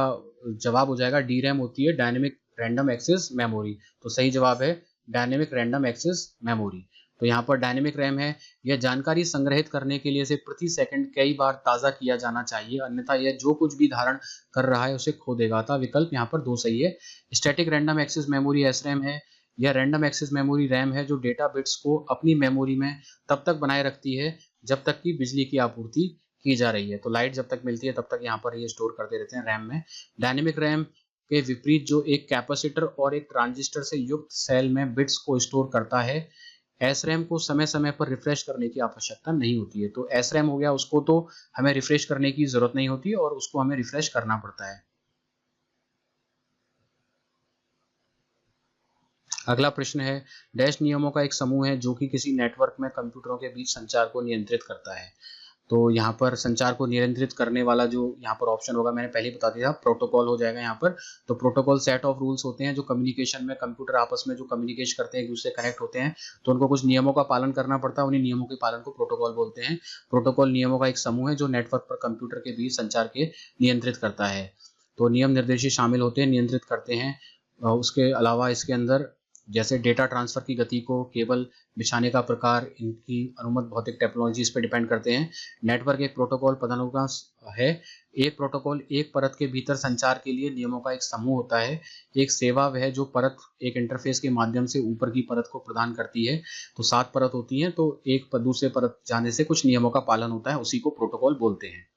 जवाब हो जाएगा डी रैम होती है डायनेमिक रैंडम एक्सेस मेमोरी। तो सही जवाब है डायनेमिक रैंडम एक्सेस मेमोरी। तो यहाँ पर डायनेमिक रैम है, यह जानकारी संग्रहित करने के लिए इसे प्रति सेकंड कई बार ताज़ा किया जाना चाहिए, अन्यथा यह जो कुछ भी धारण कर रहा है उसे खो देगा। था विकल्प यहाँ पर 2 सही है। Static random access memory SRAM है, यह रैंडम एक्सेस मेमोरी रैम है जो डेटा बिट्स को अपनी मेमोरी में तब तक बनाए रखती है जब तक कि बिजली की आपूर्ति की जा रही है। तो लाइट जब तक मिलती है तब तक यहाँ पर ये स्टोर करते रहते हैं रैम में। डायनेमिक रैम के विपरीत जो एक कैपेसिटर और एक ट्रांजिस्टर से युक्त सेल में बिट्स को स्टोर करता है, SRAM को समय समय पर रिफ्रेश करने की आवश्यकता नहीं होती है। तो SRAM हो गया, उसको तो हमें रिफ्रेश करने की जरूरत नहीं होती और उसको हमें रिफ्रेश करना पड़ता है। अगला प्रश्न है डैश नियमों का एक समूह है जो कि किसी नेटवर्क में कंप्यूटरों के बीच संचार को नियंत्रित करता है। तो यहाँ पर संचार को नियंत्रित करने वाला जो यहाँ पर ऑप्शन होगा मैंने पहले ही बता दिया, प्रोटोकॉल हो जाएगा यहाँ पर। तो प्रोटोकॉल सेट ऑफ रूल्स होते हैं जो कम्युनिकेशन में कंप्यूटर आपस में जो कम्युनिकेट करते हैं, एक दूसरे से कनेक्ट होते हैं, तो उनको कुछ नियमों का पालन करना पड़ता है, उन्हीं नियमों के पालन को प्रोटोकॉल बोलते हैं। प्रोटोकॉल नियमों का एक समूह है जो नेटवर्क पर कंप्यूटर के बीच संचार के नियंत्रित करता है। तो नियम निर्देशी शामिल होते हैं, नियंत्रित करते हैं। उसके अलावा इसके अंदर जैसे डेटा ट्रांसफर की गति को, केबल बिछाने का प्रकार, इनकी अनुमत भौतिक टेक्नोलॉजीज पे डिपेंड करते हैं। नेटवर्क एक प्रोटोकॉल पदानुक्रम है, एक प्रोटोकॉल एक परत के भीतर संचार के लिए नियमों का एक समूह होता है। एक सेवा वह जो परत एक इंटरफेस के माध्यम से ऊपर की परत को प्रदान करती है। तो 7 परत होती हैं, तो एक दूसरे परत जाने से कुछ नियमों का पालन होता है, उसी को प्रोटोकॉल बोलते हैं।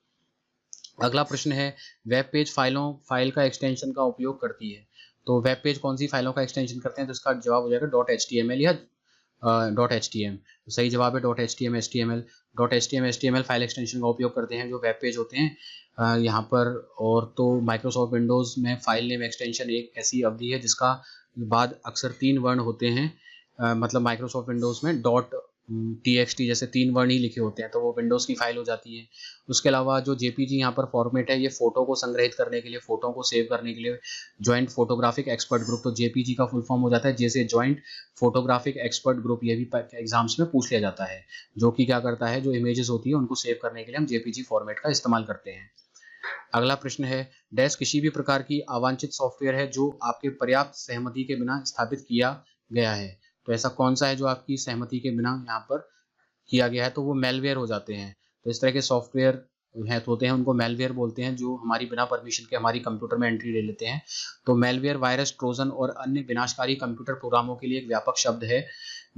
अगला प्रश्न है वेब पेज फाइल का एक्सटेंशन का उपयोग करती है। तो वेब पेज कौन सी फाइलों का एक्सटेंशन करते हैं? तो इसका जवाब हो जाएगा .html या .htm। तो सही जवाब है .htm HTML। .htm file extension का उपयोग करते हैं जो वेब पेज होते हैं यहाँ पर। और तो माइक्रोसॉफ्ट विंडोज़ में फाइल नेम एक्सटेंशन एक ऐसी अवधि है जिसका बाद अक्सर 3 वर्ण होते हैं, मतलब माइक्रोसॉफ्ट विंडोज़ में .txt जैसे 3 वर्ण ही लिखे होते हैं, तो वो विंडोज़ की फाइल हो जाती है। उसके अलावा जो JPG यहाँ पर फॉर्मेट है, ये फोटो को संग्रहित करने के लिए, फोटो को सेव करने के लिए जॉइंट फोटोग्राफिक एक्सपर्ट ग्रुप, तो JPG का फुल फॉर्म हो जाता है जैसे जॉइंट फोटोग्राफिक एक्सपर्ट ग्रुप। ये भी एग्जाम्स में पूछ लिया जाता है, जो कि क्या करता है, जो इमेजेस होती है उनको सेव करने के लिए हम JPG फॉर्मेट का इस्तेमाल करते हैं। अगला प्रश्न है डैश किसी भी प्रकार की अवांछित सॉफ्टवेयर है जो आपके पर्याप्त सहमति के बिना स्थापित किया गया है। तो ऐसा कौन सा है जो आपकी सहमति के बिना यहाँ पर किया गया है? तो वो मेलवेयर हो जाते हैं। तो इस तरह के सॉफ्टवेयर है होते हैं, उनको मेलवेयर बोलते हैं, जो हमारी बिना परमिशन के हमारी कंप्यूटर में एंट्री ले लेते हैं। तो मेलवेयर वायरस, ट्रोजन और अन्य विनाशकारी कंप्यूटर प्रोग्रामों के लिए एक व्यापक शब्द है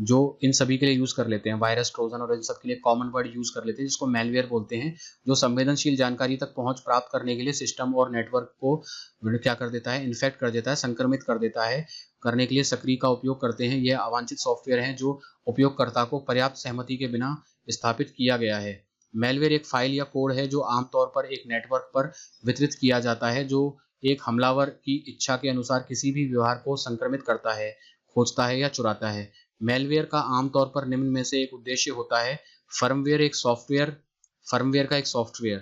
जो इन सभी के लिए यूज कर लेते हैं। वायरस, ट्रोजन और इन सब के लिए कॉमन वर्ड यूज कर लेते हैं जिसको मेलवेयर बोलते हैं, जो संवेदनशील जानकारी तक पहुंच प्राप्त करने के लिए सिस्टम और नेटवर्क को क्या कर देता है, इन्फेक्ट कर देता है, संक्रमित कर देता है, करने के लिए सक्रिय का उपयोग करते हैं। यह अवांछित सॉफ्टवेयर हैं जो उपयोगकर्ता को पर्याप्त सहमति के बिना स्थापित किया गया है। मेलवेयर एक फाइल या कोड है जो आमतौर पर एक नेटवर्क पर वितरित किया जाता है, जो एक हमलावर की इच्छा के अनुसार किसी भी व्यवहार को संक्रमित करता है, खोजता है या चुराता है। मेलवेयर का आमतौर पर निम्न में से एक उद्देश्य होता है। फर्मवेयर का एक सॉफ्टवेयर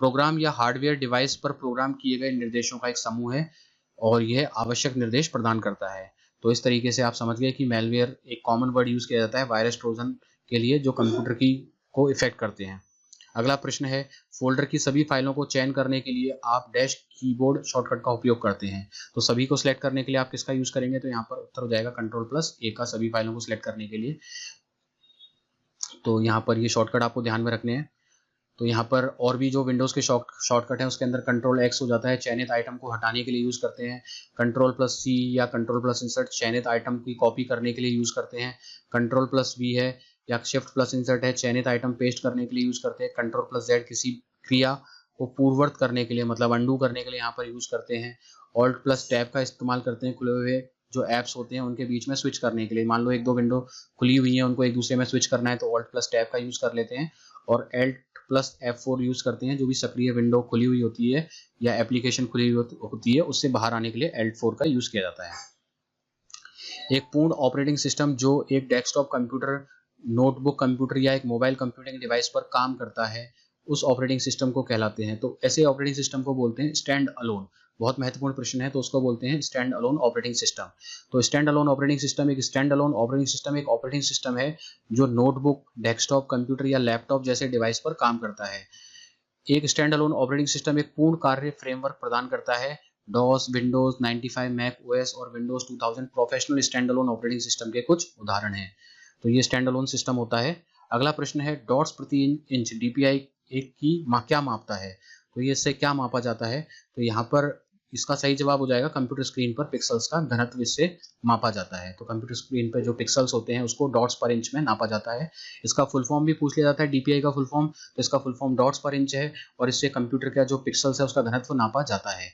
प्रोग्राम या हार्डवेयर डिवाइस पर प्रोग्राम किए गए निर्देशों का एक समूह है और यह आवश्यक निर्देश प्रदान करता है। तो इस तरीके से आप समझ गए कि मेलवेयर एक कॉमन वर्ड यूज किया जाता है वायरस, ट्रोजन के लिए जो कंप्यूटर की को इफेक्ट करते हैं। अगला प्रश्न है, फोल्डर की सभी फाइलों को चयन करने के लिए आप डैश कीबोर्ड शॉर्टकट का उपयोग करते हैं। तो सभी को सिलेक्ट करने के लिए आप किसका यूज करेंगे? तो यहाँ पर उत्तर हो जाएगा कंट्रोल+A का, सभी फाइलों को सिलेक्ट करने के लिए। तो यहाँ पर ये शॉर्टकट आपको ध्यान में रखने हैं। तो यहाँ पर और भी जो विंडोज़ के शॉर्टकट हैं उसके अंदर कंट्रोल+X हो जाता है, चयनित आइटम को हटाने के लिए यूज़ करते हैं। कंट्रोल+C या कंट्रोल+इंसर्ट चयनित आइटम की कॉपी करने के लिए यूज़ करते हैं। कंट्रोल+V है या शिफ्ट+इंसर्ट है, चयनित आइटम पेस्ट करने के लिए यूज़ करते हैं। कंट्रोल+Z किसी क्रिया को पूर्ववत करने के लिए, मतलब अंडू करने के लिए यहाँ पर यूज़ करते हैं। Alt+Tab का इस्तेमाल करते हैं खुले हुए जो ऐप्स होते हैं उनके बीच में स्विच करने के लिए। मान लो एक दो विंडो खुली हुई है, उनको एक दूसरे में स्विच करना है तो Alt+Tab का यूज़ कर लेते हैं। और Alt+F4 यूज़ करते हैं, जो भी सक्रिय विंडो खुली हुई होती है या एप्लीकेशन खुली हुई होती है उससे बाहर आने के लिए Alt4 का यूज़ किया जाता है। एक पूर्ण ऑपरेटिंग सिस्टम जो एक डेस्कटॉप कंप्यूटर, नोटबुक कंप्यूटर या एक मोबाइल कंप्यूटिंग डिवाइस पर काम करता है, उस ऑपरेटिंग सिस्टम को कहलाते हैं। तो ऐसे ऑपरेटिंग सिस्टम को बोलते हैं स्टैंड अलोन। बहुत महत्वपूर्ण प्रश्न है, तो उसको बोलते हैं स्टैंड अलोन ऑपरेटिंग सिस्टम। तो स्टैंड अलोन ऑपरेटिंग सिस्टम एक ऑपरेटिंग सिस्टम है जो नोटबुक, डेस्कटॉप कंप्यूटर या लैपटॉप जैसे डिवाइस पर काम करता है। एक स्टैंड अलोन ऑपरेटिंग सिस्टम एक पूर्ण कार्य फ्रेमवर्क प्रदान करता है। डॉस, विंडोज 95, मैक ओएस और Windows 2000 professional stand alone operating system के कुछ उदाहरण हैं। तो ये स्टैंड अलोन सिस्टम होता है। अगला प्रश्न है, डॉट्स प्रति इंच DPI एक की क्या मापता है? तो ये इससे क्या मापा जाता है? तो यहाँ पर इसका सही जवाब हो जाएगा कंप्यूटर स्क्रीन पर पिक्सल्स का घनत्व इससे मापा जाता है। तो कंप्यूटर स्क्रीन पर जो पिक्सल्स होते हैं उसको डॉट्स पर इंच में नापा जाता है। इसका फुल फॉर्म भी पूछ लिया जाता है, DPI का फुल फॉर्म, तो इसका फुल फॉर्म डॉट्स पर इंच है और इससे कंप्यूटर का जो पिक्सल्स है उसका घनत्व नापा जाता है।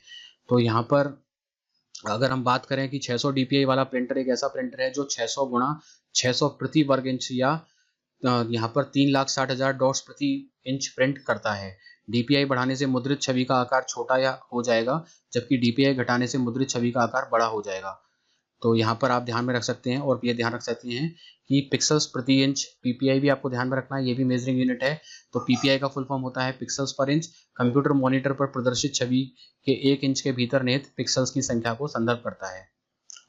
तो यहाँ पर अगर हम बात करें कि 600 DPI वाला प्रिंटर एक ऐसा प्रिंटर है जो 600 गुणा 600 प्रति वर्ग इंच या यहाँ पर 3,60,000 डॉट्स प्रति इंच प्रिंट करता है। DPI बढ़ाने से मुद्रित छवि का आकार छोटा या हो जाएगा, जबकि DPI घटाने से मुद्रित छवि का आकार बड़ा हो जाएगा। तो यहाँ पर आप ध्यान में रख सकते हैं और ये ध्यान रख सकते हैं कि पिक्सल्स प्रति इंच, PPI भी आपको ध्यान में रखना है, ये भी मेजरिंग यूनिट है। तो PPI का फुल फॉर्म होता है पिक्सल्स पर इंच। कंप्यूटर मॉनिटर पर प्रदर्शित छवि के 1 इंच के भीतर निहित पिक्सल्स की संख्या को संदर्भ करता है।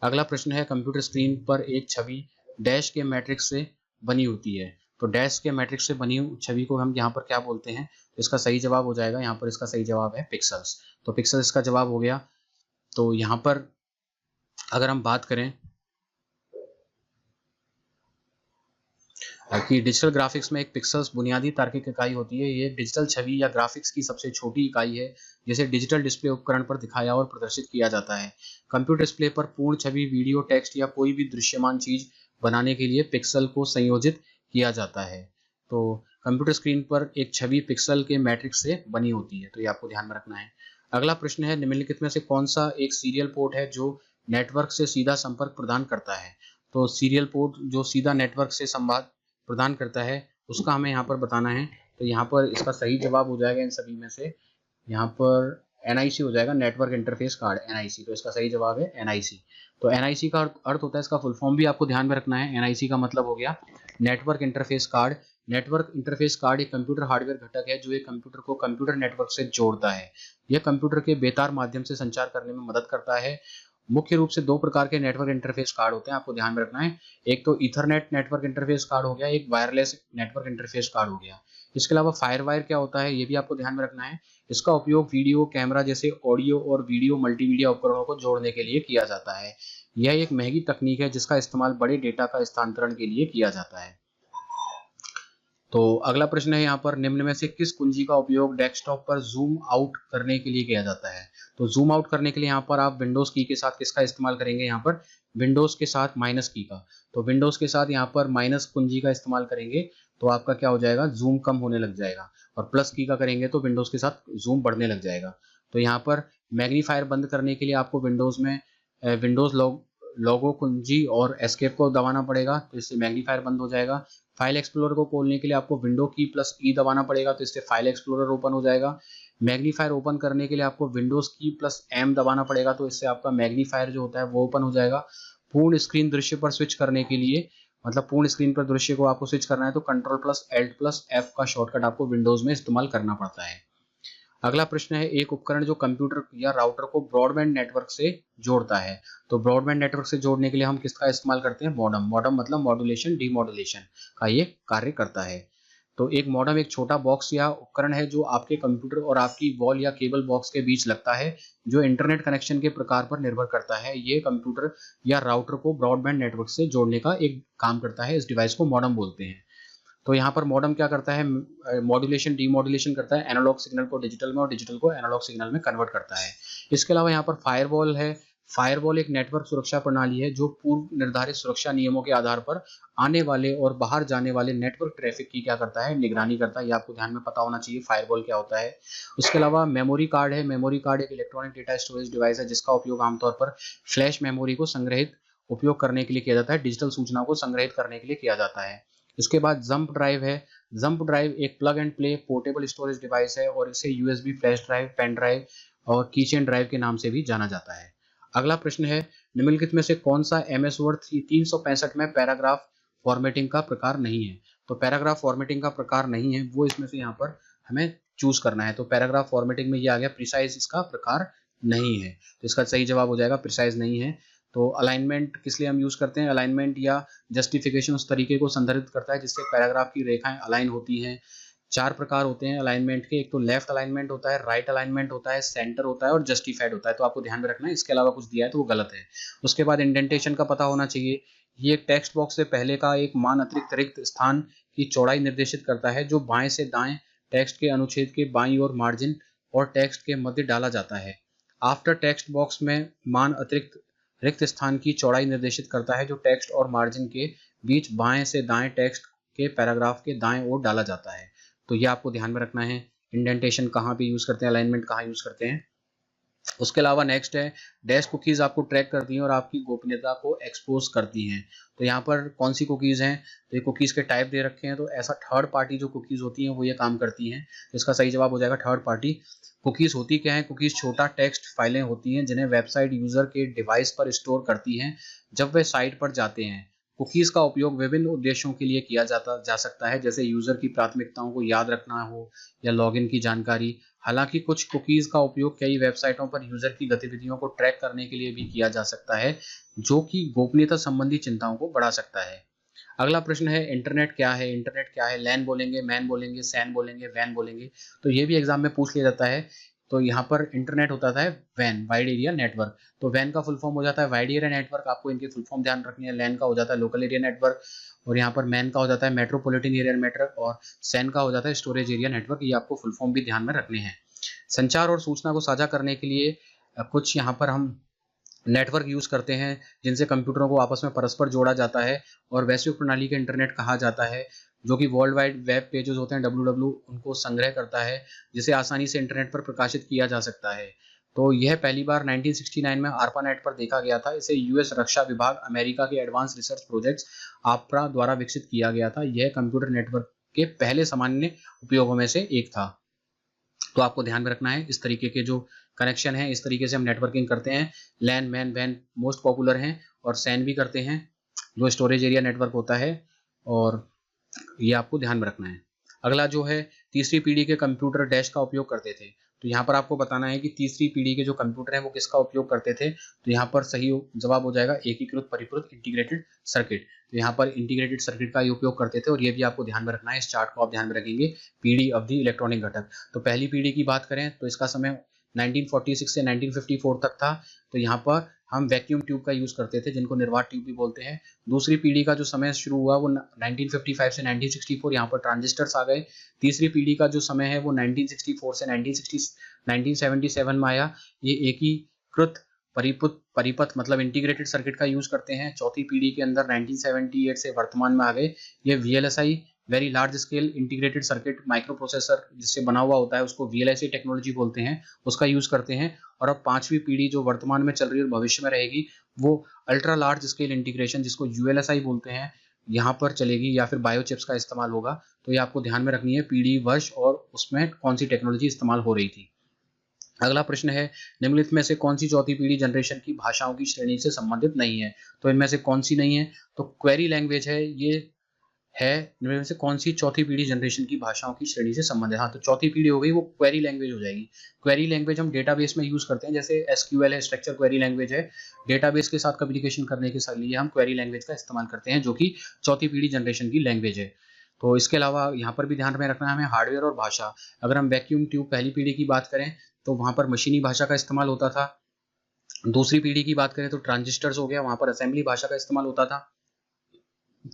अगला प्रश्न है, कंप्यूटर स्क्रीन पर एक छवि डैश के मैट्रिक्स से बनी होती है। तो डैश के मैट्रिक्स से बनी छवि को हम यहाँ पर क्या बोलते हैं? तो इसका सही जवाब हो जाएगा, यहाँ पर इसका सही जवाब है पिक्सल्स। तो पिक्सल्स इसका जवाब हो गया। तो यहाँ पर अगर हम बात करें कि डिजिटल ग्राफिक्स में एक पिक्सल्स बुनियादी तार्किक इकाई होती है। ये डिजिटल छवि या ग्राफिक्स की सबसे छोटी इकाई है जिसे डिजिटल डिस्प्ले उपकरण पर दिखाया और प्रदर्शित किया जाता है। कंप्यूटर डिस्प्ले पर पूर्ण छवि, वीडियो, टेक्स्ट या कोई भी दृश्यमान चीज बनाने के लिए पिक्सल को संयोजित किया जाता है। तो कंप्यूटर स्क्रीन पर एक छवि पिक्सल के मैट्रिक्स से बनी होती है, तो ये आपको ध्यान में रखना है। अगला प्रश्न है, निम्नलिखित में से कौन सा एक सीरियल पोर्ट है जो नेटवर्क से सीधा संपर्क प्रदान करता है? तो सीरियल पोर्ट जो सीधा नेटवर्क से संवाद प्रदान करता है उसका हमें यहाँ पर बताना है। तो यहाँ पर इसका सही जवाब हो जाएगा इन सभी में से, यहाँ पर NIC हो जाएगा, नेटवर्क इंटरफेस कार्ड, NIC। तो इसका सही जवाब है NIC। तो NIC का अर्थ होता है, इसका फुल फॉर्म भी आपको ध्यान में रखना है। NIC का मतलब हो गया network interface card. Network interface card एक कंप्यूटर हार्डवेयर घटक है जो एक कंप्यूटर को कंप्यूटर नेटवर्क से जोड़ता है। यह कंप्यूटर के बेतार माध्यम से संचार करने में मदद करता है। मुख्य रूप से 2 प्रकार के नेटवर्क इंटरफेस कार्ड होते हैं, आपको ध्यान में रखना है। एक तो ईथरनेट नेटवर्क इंटरफेस कार्ड हो गया, एक वायरलेस नेटवर्क इंटरफेस कार्ड हो गया। इसके अलावा फायरवायर क्या होता है ये भी आपको ध्यान में रखना है। इसका उपयोग वीडियो, कैमरा जैसे ऑडियो और वीडियो मल्टीमीडिया उपकरणों को जोड़ने के लिए किया जाता है। यह एक महंगी तकनीक है जिसका इस्तेमाल बड़े डेटा का स्थानांतरण के लिए किया जाता है। तो अगला प्रश्न है, यहाँ पर निम्न में से किस कुंजी का उपयोग डेस्कटॉप पर जूम आउट करने के लिए किया जाता है? तो जूम आउट करने के लिए यहाँ पर आप विंडोज की के साथ किसका इस्तेमाल करेंगे? यहाँ पर विंडोज के साथ माइनस की का। तो विंडोज के साथ यहाँ पर माइनस कुंजी का इस्तेमाल करेंगे तो आपका क्या हो जाएगा, जूम कम होने लग जाएगा। और प्लस की का करेंगे तो विंडोज के साथ जूम बढ़ने लग जाएगा। तो यहाँ पर मैग्नीफायर बंद करने के लिए आपको विंडोज में विंडोज लोगो कुंजी और एस्केप को दबाना पड़ेगा, तो इससे मैग्नीफायर बंद हो जाएगा। फाइल एक्सप्लोरर को खोलने के लिए आपको विंडो की प्लस ई दबाना पड़ेगा, तो इससे फाइल एक्सप्लोरर ओपन हो जाएगा। मैग्नीफायर ओपन करने के लिए आपको विंडोज की प्लस एम दबाना पड़ेगा, तो इससे आपका मैग्नीफायर जो होता है वो ओपन हो जाएगा। पूर्ण स्क्रीन दृश्य पर स्विच करने के लिए, मतलब पूर्ण स्क्रीन पर दृश्य को आपको स्विच करना है तो Ctrl+Alt+F का शॉर्टकट आपको विंडोज में इस्तेमाल करना पड़ता है। अगला प्रश्न है, एक उपकरण जो कंप्यूटर या राउटर को ब्रॉडबैंड नेटवर्क से जोड़ता है। तो ब्रॉडबैंड नेटवर्क से जोड़ने के लिए हम किसका इस्तेमाल करते हैं? मॉडम। मॉडम मतलब मॉड्यूलेशन, डीमॉड्यूलेशन का ये कार्य करता है। तो एक मॉडेम एक छोटा बॉक्स या उपकरण है जो आपके कंप्यूटर और आपकी वॉल या केबल बॉक्स के बीच लगता है, जो इंटरनेट कनेक्शन के प्रकार पर निर्भर करता है। ये कंप्यूटर या राउटर को ब्रॉडबैंड नेटवर्क से जोड़ने का एक काम करता है। इस डिवाइस को मॉडेम बोलते हैं। तो यहाँ पर मॉडेम क्या करता है, मॉड्यूलेशन डीमॉड्यूलेशन करता है, एनालॉग सिग्नल को डिजिटल में और डिजिटल को एनालॉग सिग्नल में कन्वर्ट करता है। इसके अलावा यहाँ पर फायरवॉल है। फायरवॉल एक नेटवर्क सुरक्षा प्रणाली है जो पूर्व निर्धारित सुरक्षा नियमों के आधार पर आने वाले और बाहर जाने वाले नेटवर्क ट्रैफिक की क्या करता है, निगरानी करता है। ये आपको ध्यान में पता होना चाहिए फायरवॉल क्या होता है। उसके अलावा मेमोरी कार्ड है। मेमोरी कार्ड एक इलेक्ट्रॉनिक डेटा स्टोरेज डिवाइस है जिसका उपयोग आमतौर पर फ्लैश मेमोरी को संग्रहित उपयोग करने के लिए किया जाता है, डिजिटल सूचना को संग्रहित करने के लिए किया जाता है। इसके बाद जंप ड्राइव है। जंप ड्राइव एक plug and play portable storage device है और इसे USB flash drive, pen drive और कीचेन ड्राइव के नाम से भी जाना जाता है। अगला प्रश्न है, निम्नलिखित में से कौन सा एमएस वर्ड 365 में पैराग्राफ फॉर्मेटिंग का प्रकार नहीं है? तो पैराग्राफ फॉर्मेटिंग का प्रकार नहीं है, वो इसमें से यहाँ पर हमें चूज करना है। तो पैराग्राफ फॉर्मेटिंग में ये आ गया, प्रिसाइज इसका प्रकार नहीं है। तो इसका सही जवाब हो जाएगा प्रिसाइज नहीं है। तो अलाइनमेंट किस लिए हम यूज करते हैं? अलाइनमेंट या जस्टिफिकेशन उस तरीके को संदर्भित करता है जिससे पैराग्राफ की रेखाएं अलाइन होती हैं। 4 प्रकार होते हैं अलाइनमेंट के। एक तो लेफ्ट अलाइनमेंट होता है, राइट अलाइनमेंट होता है, सेंटर होता है और जस्टिफाइड होता है। तो आपको ध्यान में रखना है, इसके अलावा कुछ दिया है तो वो गलत है। उसके बाद इंडेंटेशन का पता होना चाहिए। ये एक टेक्स्ट बॉक्स से पहले का एक मान अतिरिक्त रिक्त स्थान की चौड़ाई निर्देशित करता है जो बाएं से दाएं टेक्स्ट के अनुच्छेद के बाईं ओर मार्जिन और टेक्स्ट के मध्य डाला जाता है। आफ्टर टेक्स्ट बॉक्स में मान अतिरिक्त रिक्त स्थान की चौड़ाई निर्देशित करता है जो टेक्स्ट और मार्जिन के बीच बाएं से दाएं टेक्स्ट के पैराग्राफ के दाएं ओर डाला जाता है। तो ये आपको ध्यान में रखना है, इंडेंटेशन कहाँ पे यूज करते हैं, अलाइनमेंट कहाँ यूज करते हैं। उसके अलावा नेक्स्ट है, डैश कुकीज आपको ट्रैक करती हैं और आपकी गोपनीयता को एक्सपोज करती हैं। तो यहाँ पर कौन सी कुकीज हैं? तो ये कुकीज के टाइप दे रखे हैं। तो ऐसा थर्ड पार्टी जो कुकीज होती हैं वो ये काम करती हैं। तो इसका सही जवाब हो जाएगा थर्ड पार्टी। कुकीज होती क्या है? कुकीज छोटा टेक्स्ट फाइलें होती हैं जिन्हें वेबसाइट यूजर के डिवाइस पर स्टोर करती हैं जब वे साइट पर जाते हैं। कुकीज का उपयोग विभिन्न उद्देश्यों के लिए किया जा सकता है, जैसे यूजर की प्राथमिकताओं को याद रखना हो या लॉगिन की जानकारी। हालांकि कुछ कुकीज का उपयोग कई वेबसाइटों पर यूजर की गतिविधियों को ट्रैक करने के लिए भी किया जा सकता है, जो कि गोपनीयता संबंधी चिंताओं को बढ़ा सकता है। अगला प्रश्न है, इंटरनेट क्या है? इंटरनेट क्या है? लैन बोलेंगे, मैन बोलेंगे, सैन बोलेंगे, वैन बोलेंगे। तो ये भी एग्जाम में पूछ लिया जाता है। तो यहाँ पर इंटरनेट होता है वैन, वाइड एरिया नेटवर्क। तो वैन का फुल फॉर्म हो जाता है वाइड एरिया नेटवर्क। आपको इनके फुल फॉर्म ध्यान रखनी है। लैन का हो जाता है लोकल एरिया नेटवर्क और यहाँ पर मैन का हो जाता है मेट्रोपॉलिटन एरिया नेटवर्क और सैन का हो जाता है स्टोरेज एरिया नेटवर्क। ये आपको फुल फॉर्म भी ध्यान में रखने हैं। संचार और सूचना को साझा करने के लिए कुछ यहाँ पर हम नेटवर्क यूज करते हैं जिनसे कंप्यूटरों को आपस में परस्पर जोड़ा जाता है और वैश्विक प्रणाली के इंटरनेट कहा जाता है, जो कि वर्ल्ड वाइड वेब पेजेस होते हैं www उनको संग्रह करता है जिसे आसानी से इंटरनेट पर प्रकाशित किया जा सकता है। तो यह पहली बार 1969 में ARPANET पर देखा गया था। इसे यूएस रक्षा विभाग, अमेरिका के एडवांस रिसर्च प्रोजेक्ट्स APRA द्वारा विकसित किया गया था। यह कंप्यूटर नेटवर्क के पहले सामान्य उपयोगों में से एक था। तो आपको ध्यान में रखना है, इस तरीके के जो कनेक्शन है, इस तरीके से हम नेटवर्किंग करते हैं। लैन, मैन, वैन मोस्ट पॉपुलर हैं और सैन भी करते हैं जो स्टोरेज एरिया नेटवर्क होता है, और ये आपको ध्यान में रखना है। अगला जो है, तीसरी पीढ़ी के कंप्यूटर डैश का उपयोग करते थे। तो यहाँ पर आपको बताना है कि तीसरी पीढ़ी के जो कंप्यूटर हैं वो किसका उपयोग करते थे। तो यहाँ पर सही जवाब हो जाएगा एकीकृत परिपृत इंटीग्रेटेड सर्किट। तो यहाँ पर इंटीग्रेटेड सर्किट का ही उपयोग करते थे और ये भी आपको ध्यान में रखना है। इस चार्ट को आप ध्यान में रखेंगे। पीढ़ी, अवधि, इलेक्ट्रॉनिक घटक। तो पहली पीढ़ी की बात करें तो इसका समय 1946 से 1954 तक था। तो यहाँ पर हम वैक्यूम ट्यूब का यूज करते थे जिनको निर्वात ट्यूब भी बोलते हैं। दूसरी पीढ़ी का जो समय शुरू हुआ वो 1955 से 1964, यहाँ पर ट्रांजिस्टर्स आ गए। तीसरी पीढ़ी का जो समय है वो 1964 से 1977 में आया। ये एकीकृत परिपथ मतलब इंटीग्रेटेड सर्किट का यूज करते हैं। चौथी पीढ़ी के अंदर 1978 से वर्तमान में आ गए। ये VLSI, very large scale integrated circuit micro processor जिससे बना हुआ होता है उसको VLSI टेक्नोलॉजी बोलते हैं, उसका यूज करते हैं। और अब पांचवी पीढ़ी जो वर्तमान में चल रही है और भविष्य में रहेगी वो अल्ट्रा लार्ज स्केल इंटीग्रेशन जिसको ULSI बोलते हैं, यहाँ पर चलेगी या फिर बायोचिप्स का इस्तेमाल होगा। तो ये आपको ध्यान में रखनी है, पीढ़ी, वर्ष और उसमें कौन सी टेक्नोलॉजी इस्तेमाल हो रही थी। अगला प्रश्न है, निम्नलिखित में से कौन सी चौथी पीढ़ी जनरेशन की भाषाओं की श्रेणी से संबंधित नहीं है? तो इनमें से कौन सी नहीं है? तो क्वेरी लैंग्वेज है। ये है इनमें से कौन सी चौथी पीढ़ी जनरेशन की भाषाओं की श्रेणी से संबंधित? हाँ, तो चौथी पीढ़ी हो गई वो क्वेरी लैंग्वेज हो जाएगी। क्वेरी लैंग्वेज हम डेटाबेस में यूज करते हैं, जैसे SQL है, स्ट्रक्चर क्वेरी लैंग्वेज है। डेटाबेस के साथ कम्युनिकेशन करने के लिए हम क्वेरी लैंग्वेज का इस्तेमाल करते हैं जो कि चौथी पीढ़ी जनरेशन की लैंग्वेज है। तो इसके अलावा यहाँ पर भी ध्यान में रखना है हमें हार्डवेयर और भाषा। अगर हम वैक्यूम ट्यूब पहली पीढ़ी की बात करें तो वहाँ पर मशीनी भाषा का इस्तेमाल होता था। दूसरी पीढ़ी की बात करें तो ट्रांजिस्टर्स हो गया, वहाँ पर असेंबली भाषा का इस्तेमाल होता था।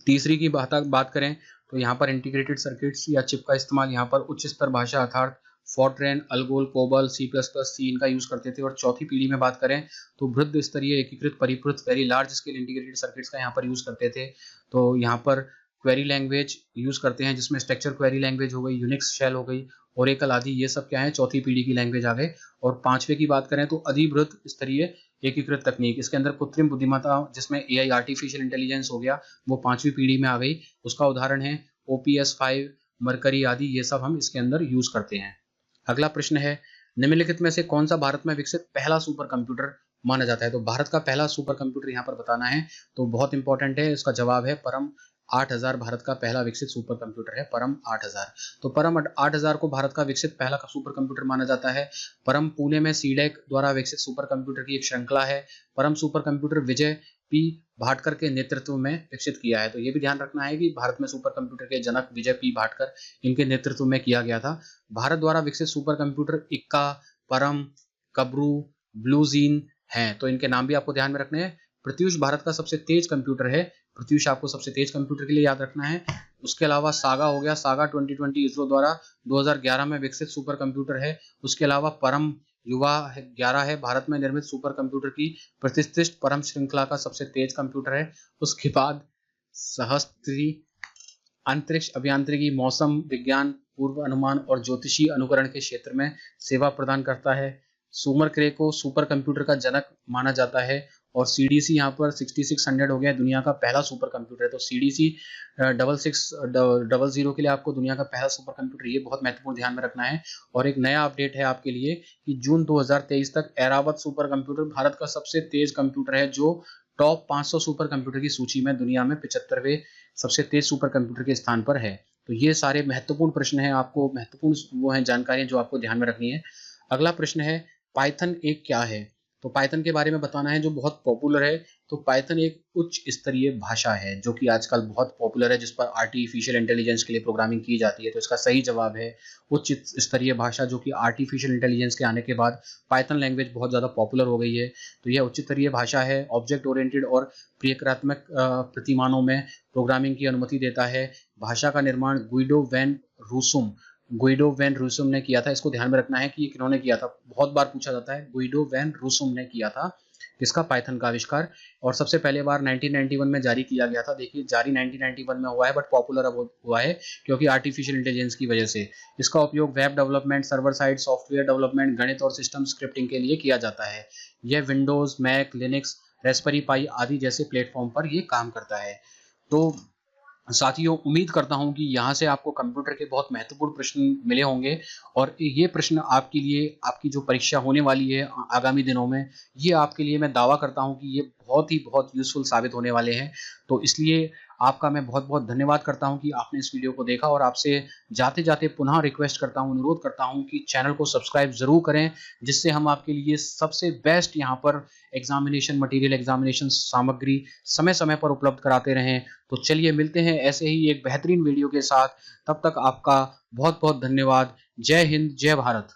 तीसरी की बात करें तो यहाँ पर इंटीग्रेटेड सर्किट्स या चिप का इस्तेमाल, यहाँ पर उच्च स्तर भाषा अर्थात Fortran, ALGOL, COBOL, C plus plus, C इनका यूज करते थे। और चौथी पीढ़ी में बात करें तो वृहद स्तरीय एकीकृत परिपृत very large scale integrated circuits का यहाँ पर यूज करते थे। तो यहाँ पर क्वेरी लैंग्वेज यूज करते हैं जिसमें स्ट्रक्चर क्वेरी लैंग्वेज हो गई, यूनिक्स शेल हो गई, ओरेकल आदि, ये सब क्या है चौथी पीढ़ी की लैंग्वेज आ गए। और पांचवे की बात करें तो अधिवृहद स्तरीय एकीकृत तकनीक, इसके अंदर कृत्रिम बुद्धिमत्ता जिसमें एआई आर्टिफिशियल इंटेलिजेंस हो गया, वो पांचवी पीढ़ी में आ गई। उसका उदाहरण है ओपीएस 5, मरकरी आदि, ये सब हम इसके अंदर यूज करते हैं। अगला प्रश्न है निम्नलिखित में से कौन सा भारत में विकसित पहला सुपर कंप्यूटर माना जाता है। तो भारत का पहला सुपर कंप्यूटर यहाँ पर बताना है, तो बहुत इंपॉर्टेंट है। इसका जवाब है परम 8000 भारत का पहला विकसित सुपर कंप्यूटर है परम 8000। तो परम 8000 को भारत का विकसित पहला सुपर कंप्यूटर माना जाता है। परम पुणे में सीडेक द्वारा विकसित सुपर कंप्यूटर की एक श्रृंखला है। परम सुपर कंप्यूटर विजय पी भाटकर के नेतृत्व में विकसित किया है। तो ये भी ध्यान रखना है कि भारत में सुपर कंप्यूटर के जनक विजय पी भाटकर, इनके नेतृत्व में किया गया था। भारत द्वारा विकसित सुपर कंप्यूटर इक्का, परम, कब्रू, ब्लूजीन हैं। तो इनके नाम भी आपको ध्यान में रखने हैं। प्रत्यूष भारत का सबसे तेज कंप्यूटर है, प्रत्यूष आपको सबसे तेज कंप्यूटर के लिए याद रखना है। उसके अलावा सागा हो गया, सागा 2020 इसरो द्वारा 2011 में विकसित सुपर कंप्यूटर है। उसके अलावा परम युवा 11 है, भारत में निर्मित सुपर कंप्यूटर की प्रतिष्ठित परम श्रृंखला का सबसे तेज कंप्यूटर है। उसके बाद सहस्त्री अंतरिक्ष अभियांत्रिकी, मौसम विज्ञान, पूर्व अनुमान और ज्योतिषीय अनुकरण के क्षेत्र में सेवा प्रदान करता है। सुमर क्रे को सुपर कंप्यूटर का जनक माना जाता है। और सीडीसी यहाँ पर 6600 हो गया, दुनिया का पहला सुपर कंप्यूटर है। तो सीडीसी 6600 के लिए आपको दुनिया का पहला सुपर कंप्यूटर, ये बहुत महत्वपूर्ण ध्यान में रखना है। और एक नया अपडेट है आपके लिए कि जून 2023 तक ऐरावत सुपर कंप्यूटर भारत का सबसे तेज कंप्यूटर है, जो टॉप 500 सुपर कंप्यूटर की सूची में दुनिया में 75वें सबसे तेज सुपर कंप्यूटर के स्थान पर है। तो ये सारे महत्वपूर्ण प्रश्न हैं, आपको महत्वपूर्ण वो हैं जानकारियां जो आपको ध्यान में रखनी है। अगला प्रश्न है पाइथन एक क्या है। तो पाइथन के बारे में बताना है जो बहुत पॉपुलर है। तो पाइथन एक उच्च स्तरीय भाषा है जो कि आजकल बहुत पॉपुलर है, जिस पर आर्टिफिशियल इंटेलिजेंस के लिए प्रोग्रामिंग की जाती है। तो इसका सही जवाब है उच्च स्तरीय भाषा, जो कि आर्टिफिशियल इंटेलिजेंस के आने के बाद पाइथन लैंग्वेज बहुत ज़्यादा पॉपुलर हो गई है। तो यह उच्च स्तरीय भाषा है, ऑब्जेक्ट ओरिएंटेड और प्रक्रियात्मक प्रतिमानों में प्रोग्रामिंग की अनुमति देता है। भाषा का निर्माण गुइडो वैन रूसुम ने किया था। इसको ध्यान में रखना है कि ये किन्होंने किया था, बहुत बार पूछा जाता है। गुइडो वैन रूसुम ने किया था इसका पाइथन का आविष्कार, और सबसे पहले बार 1991 में जारी किया गया था। देखिए जारी 1991 में हुआ है, बट पॉपुलर अब हुआ है क्योंकि आर्टिफिशियल इंटेलिजेंस की वजह से। इसका उपयोग web development, server side software development, गणित और सिस्टम स्क्रिप्टिंग के लिए किया जाता है। यह विंडोज, मैक, लिनक्स, रेस्पबेरी पाई आदि जैसे प्लेटफॉर्म पर ये काम करता है। तो साथियों, उम्मीद करता हूं कि यहाँ से आपको कंप्यूटर के बहुत महत्वपूर्ण प्रश्न मिले होंगे, और ये प्रश्न आपके लिए, आपकी जो परीक्षा होने वाली है आगामी दिनों में, ये आपके लिए मैं दावा करता हूं कि ये बहुत यूजफुल साबित होने वाले हैं। तो इसलिए आपका मैं बहुत बहुत धन्यवाद करता हूं कि आपने इस वीडियो को देखा, और आपसे जाते जाते पुनः रिक्वेस्ट करता हूं, अनुरोध करता हूं कि चैनल को सब्सक्राइब जरूर करें, जिससे हम आपके लिए सबसे बेस्ट यहाँ पर एग्जामिनेशन मटेरियल, एग्जामिनेशन सामग्री समय समय पर उपलब्ध कराते रहें। तो चलिए मिलते हैं ऐसे ही एक बेहतरीन वीडियो के साथ, तब तक आपका बहुत बहुत धन्यवाद। जय हिंद, जय भारत।